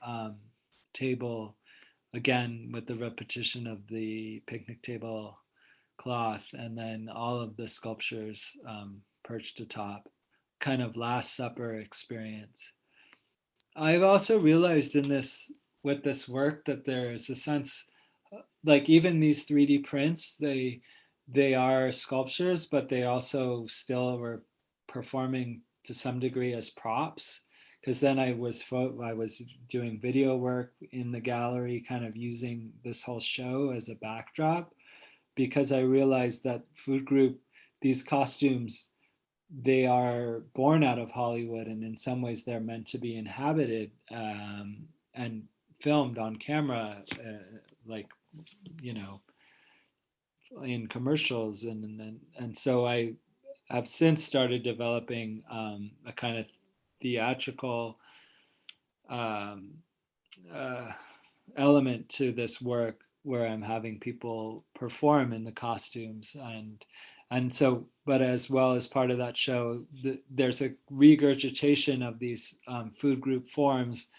table, again with the repetition of the picnic table cloth, and then all of the sculptures perched atop, kind of Last Supper experience. I've also realized with this work that there's a sense, like even these 3D prints, they are sculptures, but they also still were performing to some degree as props. Because then I was doing video work in the gallery, kind of using this whole show as a backdrop, because I realized that Food Group, these costumes, they are born out of Hollywood, and in some ways they're meant to be inhabited and filmed on camera, like in commercials, and so I have since started developing a kind of theatrical um, uh, element to this work where I'm having people perform in the costumes, and so, but as well as part of that show, there's a regurgitation of these Food Group forms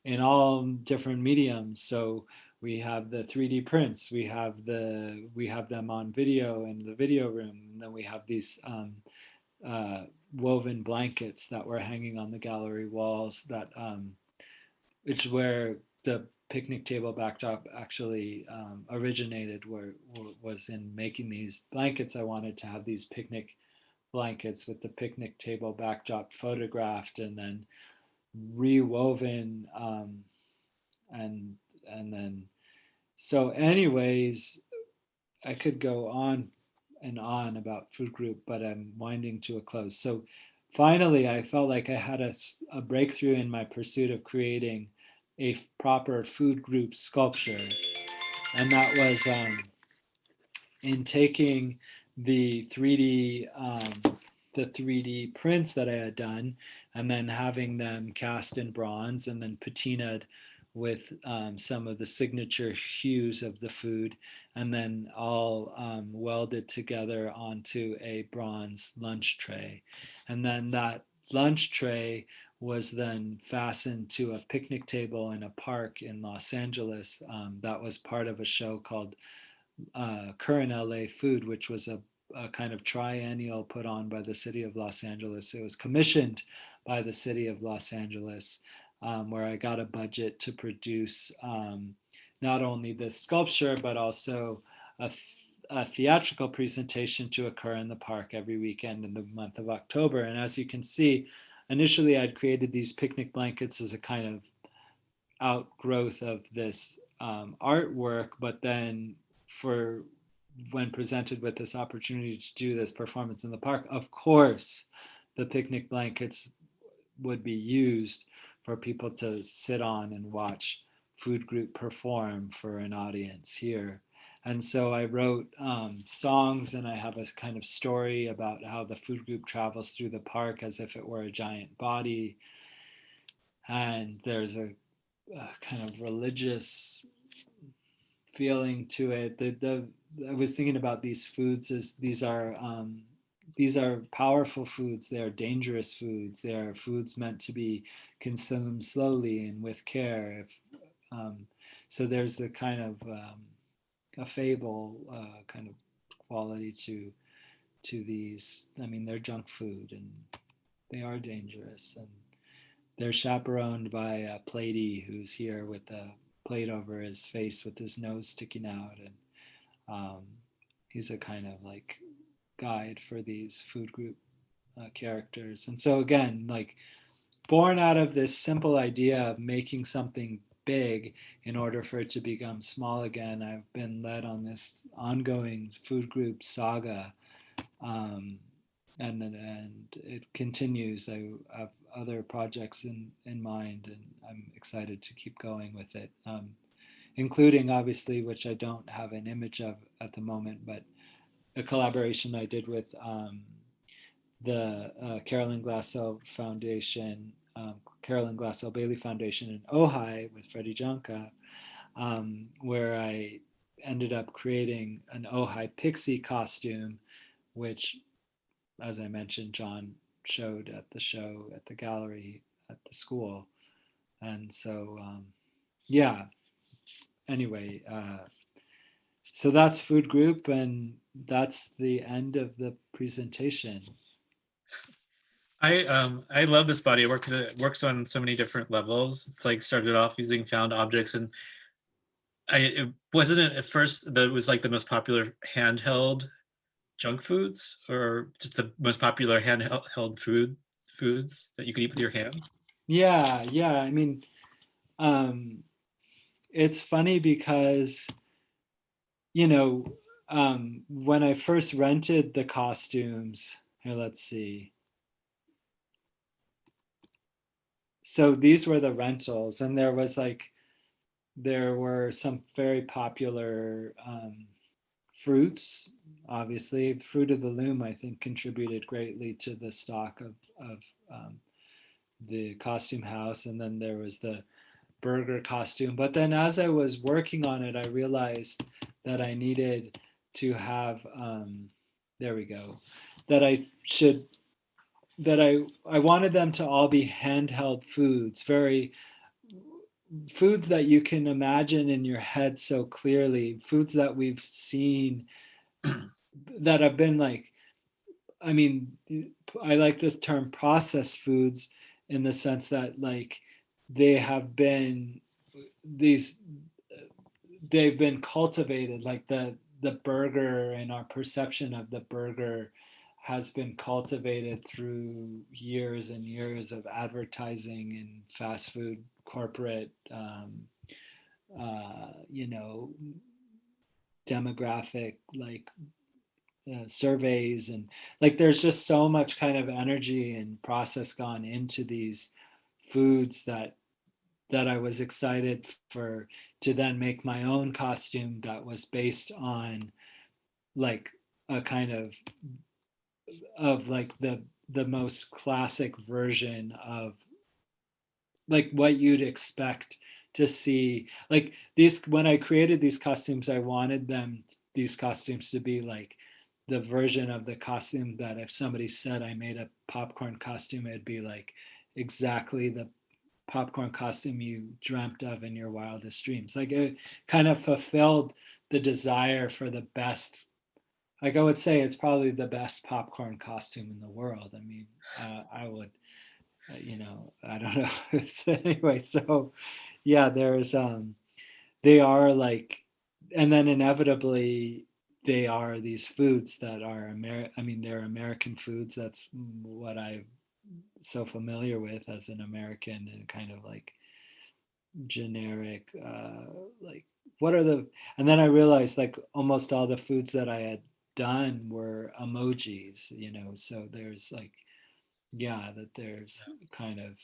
in all different mediums. So we have the 3D prints, we have them on video in the video room, and then we have these woven blankets that were hanging on the gallery walls, that which where the picnic table backdrop actually originated was in making these blankets. I wanted to have these picnic blankets with the picnic table backdrop photographed and then rewoven, and then so anyways, I could go on and on about food group, but I'm winding to a close. So finally, I felt like I had a breakthrough in my pursuit of creating a proper food group sculpture. And that was in taking the 3D the 3D prints that I had done, and then having them cast in bronze and then patinaed with some of the signature hues of the food, and then all welded together onto a bronze lunch tray. And then that lunch tray was then fastened to a picnic table in a park in Los Angeles that was part of a show called Current LA Food, which was a kind of triennial put on by the city of Los Angeles. It was commissioned by the city of Los Angeles, where I got a budget to produce not only this sculpture, but also a theatrical presentation to occur in the park every weekend in the month of October. And as you can see, initially I'd created these picnic blankets as a kind of outgrowth of this artwork, but then for when presented with this opportunity to do this performance in the park, of course, the picnic blankets would be used for people to sit on and watch food group perform for an audience here. And so I wrote songs, and I have a kind of story about how the food group travels through the park as if it were a giant body. And there's a kind of religious feeling to it. I was thinking about these foods as these are powerful foods. They are dangerous foods. They are foods meant to be consumed slowly and with care. So there's a kind of a fable kind of quality to these. I mean, they're junk food and they are dangerous, and they're chaperoned by a platey who's here with a plate over his face with his nose sticking out, and he's a kind of like guide for these food group characters. And so again, like born out of this simple idea of making something big in order for it to become small again, I've been led on this ongoing food group saga, and it continues. I have other projects in mind, and I'm excited to keep going with it, including obviously, which I don't have an image of at the moment, but a collaboration I did with the Carolyn Glassell Foundation, Carolyn Glassell Bailey Foundation in Ojai with Freddie Jonka, where I ended up creating an Ojai pixie costume, which, as I mentioned, John showed at the show at the gallery at the school. And so, yeah, anyway, so that's food group, and that's the end of the presentation.
I love this body of work because it works on so many different levels. It's like started off using found objects, and it wasn't it at first that it was like the most popular handheld junk foods, or just the most popular handheld foods that you could eat with your hands.
Yeah, yeah. I mean, it's funny because, you know, when I first rented the costumes, here, let's see. So these were the rentals, and there were some very popular fruits. Obviously, Fruit of the Loom, I think, contributed greatly to the stock of the costume house. And then there was the burger costume. But then as I was working on it, I realized that I needed to have, there we go, that I wanted them to all be handheld foods, very foods that you can imagine in your head so clearly, foods that we've seen that have been like, I mean, I like this term processed foods in the sense that like they have been these they've been cultivated, like the burger and our perception of the burger has been cultivated through years and years of advertising and fast food corporate you know, demographic like surveys, and like there's just so much kind of energy and process gone into these foods that I was excited for to then make my own costume that was based on like a kind of like the most classic version of like what you'd expect to see. Like these, when I created these costumes, I wanted these costumes to be like the version of the costume that if somebody said I made a popcorn costume, it'd be like exactly the popcorn costume you dreamt of in your wildest dreams. Like it kind of fulfilled the desire for the best. Like I would say it's probably the best popcorn costume in the world. I mean, I would, you know, I don't know. Anyway, so yeah, there's they are like, and then inevitably they are these foods that are I mean, they're American foods. That's what I'm so familiar with as an American, and kind of like generic, like what are the, and then I realized like almost all the foods that I had done were emojis, you know, so there's like, yeah, that there's kind of,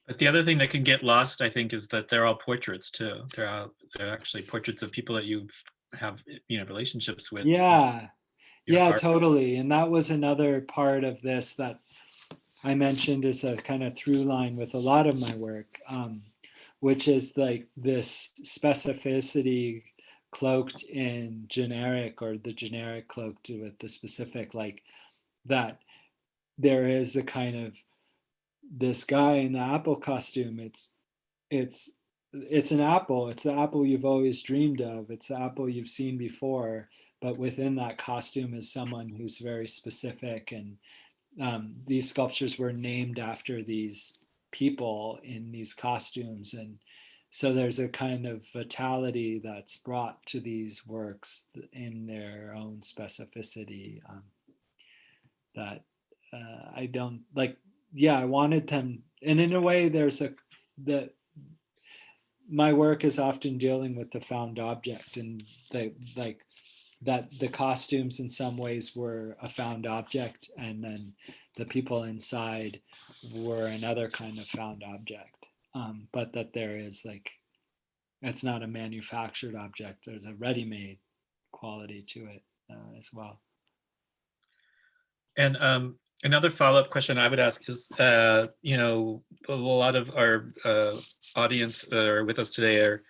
But the other thing that can get lost, I think, is that they're all portraits too. They're actually portraits of people that you have, you know, relationships with.
yeah,
Your
yeah,
heart.
totally. And that was another part of this that I mentioned as a kind of through line with a lot of my work, which is like this specificity cloaked in generic, or the generic cloaked with the specific, like that there is a kind of this guy in the apple costume. It's it's an apple. It's the apple you've always dreamed of. It's the apple you've seen before, but within that costume is someone who's very specific. And these sculptures were named after these people in these costumes, and so there's a kind of vitality that's brought to these works in their own specificity, that I don't like. Yeah, I wanted them, and in a way, there's a that my work is often dealing with the found object, and the like that the costumes in some ways were a found object, and then the people inside were another kind of found object, but that there is like, it's not a manufactured object, there's a ready-made quality to it as well.
And another follow-up question I would ask is, you know, a lot of our audience that are with us today are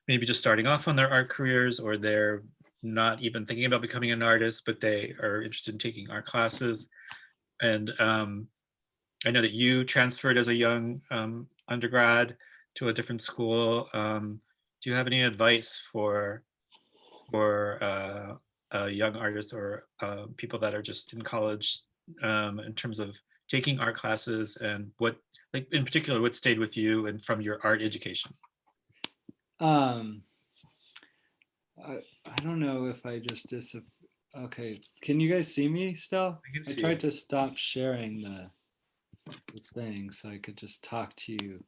maybe just starting off on their art careers, or they're not even thinking about becoming an artist, but they are interested in taking art classes. And I know that you transferred as a young undergrad to a different school. Do you have any advice for young artists, or people that are just in college, in terms of taking art classes, and what, like in particular, what stayed with you and from your art education?
um I don't know if I just okay, can you guys see me still?
I can
I
see
tried
you.
to stop sharing the thing so I could just talk to you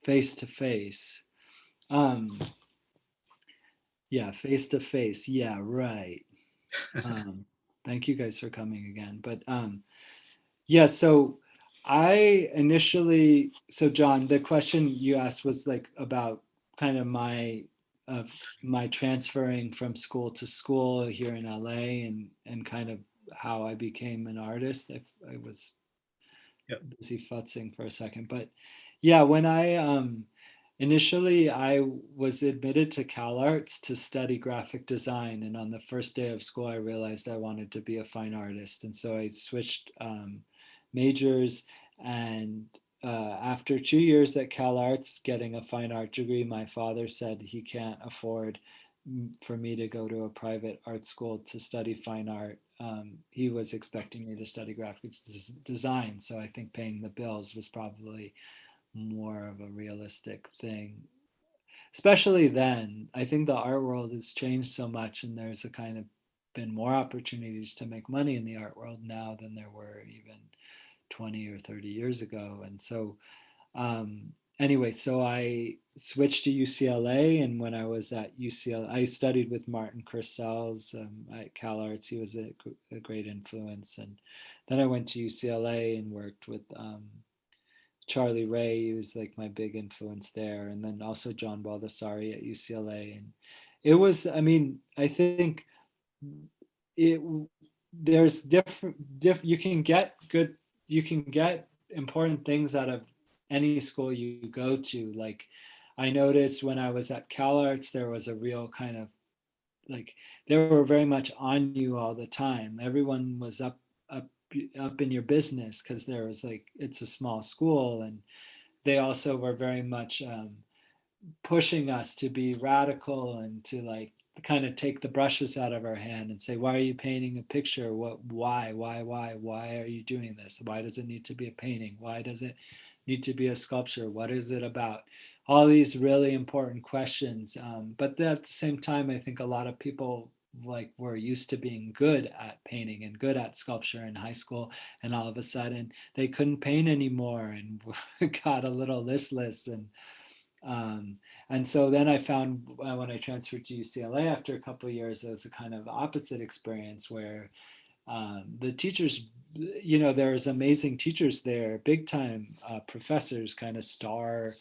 face to face. um yeah, face to face, yeah, right. um Thank you guys for coming again. But yeah, so I initially, so John, the question you asked was like about kind of of my transferring from school to school here in LA, and kind of how I became an artist. I was
Yep.
busy futzing for a second, but yeah, when I initially I was admitted to CalArts to study graphic design, and on the first day of school I realized I wanted to be a fine artist, and so I switched majors. And after 2 years at CalArts getting a fine art degree, my father said he can't afford for me to go to a private art school to study fine art. He was expecting me to study graphic design, so I think paying the bills was probably more of a realistic thing. especially then. I think the art world has changed so much, and there's a kind of been more opportunities to make money in the art world now than there were even 20 or 30 years ago. And so anyway, so I switched to UCLA, and when I was at UCLA, I studied with Martin Kurcell's at Cal Arts. He was a great influence, and then I went to UCLA and worked with Charlie Ray. He was like my big influence there, and then also John Baldessari at UCLA. And it was, I mean, I think it there's you can get good, you can get important things out of any school you go to. Like I noticed when I was at Cal Arts, there was a real kind of like they were very much on you all the time. Everyone was up up in your business because there was like it's a small school, and they also were very much pushing us to be radical and to like kind of take the brushes out of our hand and say, why are you painting a picture? What, why are you doing this? Why does it need to be a painting? Why does it need to be a sculpture? What is it about? All these really important questions. But at the same time, I think a lot of people like were used to being good at painting and good at sculpture in high school, and all of a sudden they couldn't paint anymore and got a little listless. Um, and so then I found when I transferred to UCLA after a couple of years, it was a kind of opposite experience where the teachers, you know, there's amazing teachers there, big time professors, kind of star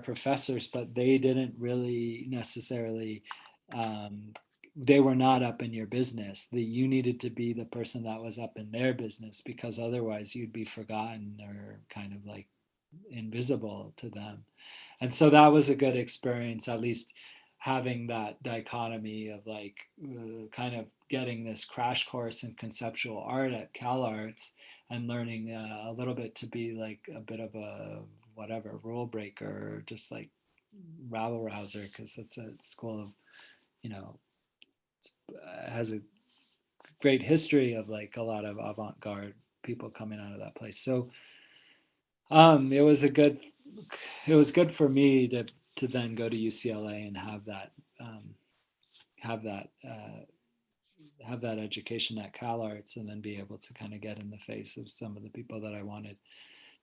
professors, but they didn't really necessarily. They were not up in your business. That you needed to be the person that was up in their business, because otherwise you'd be forgotten or kind of like invisible to them. And so that was a good experience, at least having that dichotomy of like kind of getting this crash course in conceptual art at Cal Arts and learning a little bit to be like a bit of a whatever rule breaker, or just like rabble rouser, because it's a school of, you know, has a great history of like a lot of avant-garde people coming out of that place. So it was a good, it was good for me to then go to UCLA and um, have that have that education at Cal Arts, and then be able to kind of get in the face of some of the people that I wanted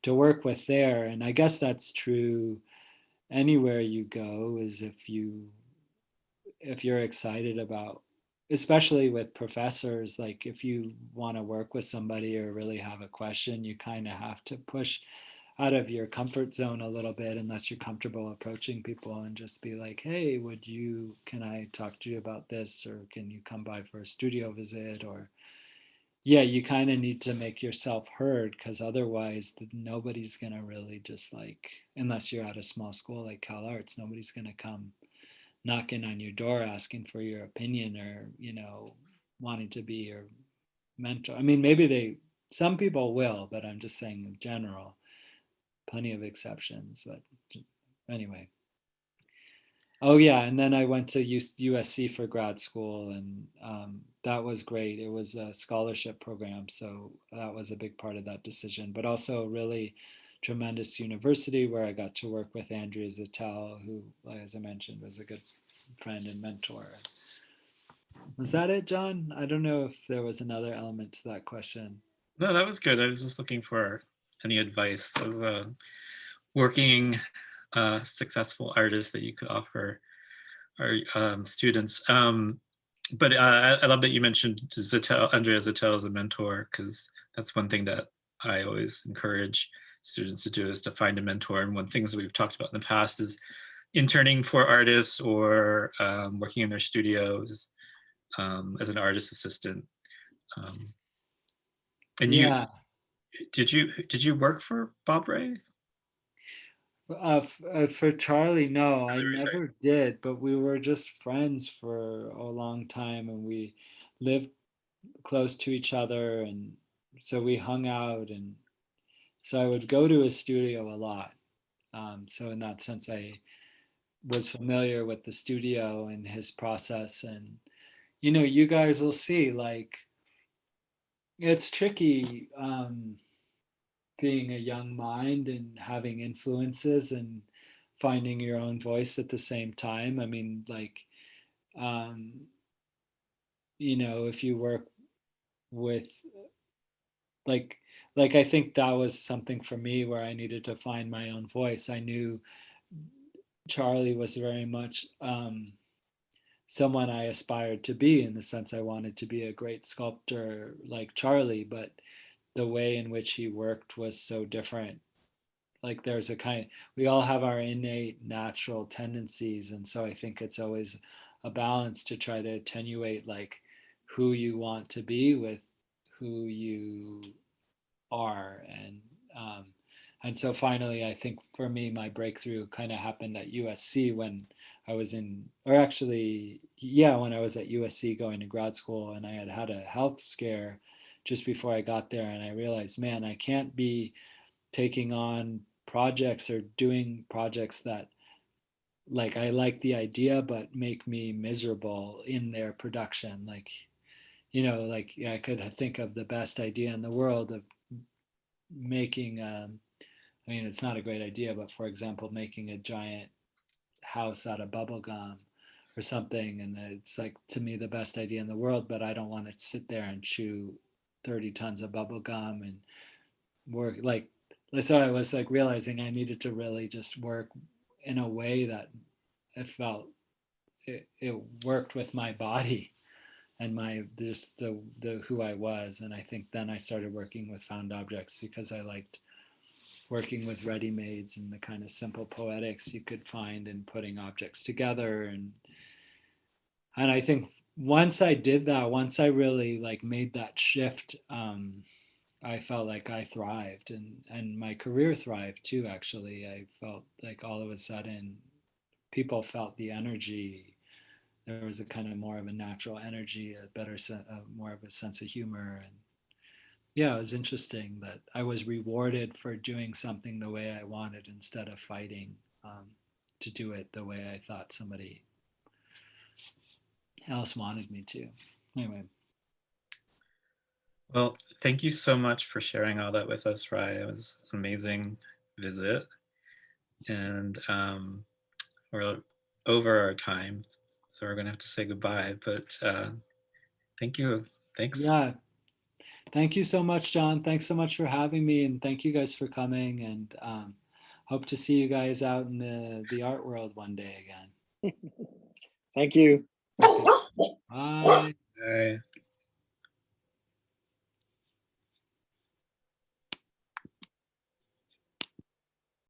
to work with there. And I guess that's true anywhere you go, is if you're excited about, especially with professors, like if you want to work with somebody or really have a question, you kind of have to push out of your comfort zone a little bit, unless you're comfortable approaching people and just be like, hey, can I talk to you about this, or can you come by for a studio visit? Or yeah, you kind of need to make yourself heard, because otherwise nobody's gonna really just like, unless you're at a small school like Cal Arts, nobody's gonna come knocking on your door asking for your opinion, or wanting to be your mentor. I mean, maybe some people will, but I'm just saying in general, plenty of exceptions. But anyway, oh yeah, and then I went to USC for grad school, and that was great. It was a scholarship program, so that was a big part of that decision, but also a really tremendous university where I got to work with Andrea Zattel, who, as I mentioned, was a good friend and mentor. Was that it, John? I don't know if there was another element to that question.
No, that was good. I was just looking for any advice as a working successful artist that you could offer our students. But I love that you mentioned Andrea Zattel as a mentor, because that's one thing that I always encourage students to do, is to find a mentor. And one of the things that we've talked about in the past is interning for artists, or working in their studios as an artist assistant. And
Yeah.
did you work for Bob Ray?
For Charlie, no, I
Sorry.
never did, but we were just friends for a long time, and we lived close to each other, and so we hung out, and so I would go to his studio a lot. So in that sense, I was familiar with the studio and his process. And you guys will see, like, it's tricky being a young mind and having influences and finding your own voice at the same time. I mean, like, you know, if you work with like I think that was something for me where I needed to find my own voice. I knew Charlie was very much someone I aspired to be, in the sense I wanted to be a great sculptor like Charlie, but the way in which he worked was so different. Like there's a kind, we all have our innate natural tendencies, and so I think it's always a balance to try to attenuate like who you want to be with who you are. And so finally, I think for me, my breakthrough kind of happened at USC when I was in, or actually, yeah, when I was at USC going to grad school, and I had had a health scare just before I got there, and I realized, man, I can't be taking on projects or doing projects that, like, I like the idea but make me miserable in their production. Like, you know, like, yeah, I could think of the best idea in the world of making I mean, it's not a great idea, but for example, making a giant house out of bubble gum or something, and it's like, to me, the best idea in the world, but I don't want to sit there and chew 30 tons of bubble gum and work like, so I was like realizing I needed to really just work in a way that it felt, it worked with my body and my, just the who I was. And I think then I started working with found objects because I liked working with ready-mades and the kind of simple poetics you could find in putting objects together. And I think once I did that, once I really like made that shift, I felt like I thrived, and my career thrived too. Actually, I felt like all of a sudden people felt the energy. There was a kind of more of a natural energy, a better more of a sense of humor. And yeah, it was interesting that I was rewarded for doing something the way I wanted instead of fighting to do it the way I thought somebody else wanted me to. Anyway.
Well, thank you so much for sharing all that with us, Rye. It was an amazing visit. And we're over our time, so we're going to have to say goodbye. But thank you. Thanks.
Yeah. Thank you so much, John. Thanks so much for having me, and thank you guys for coming. And hope to see you guys out in the art world one day again.
Thank you.
Okay. Bye.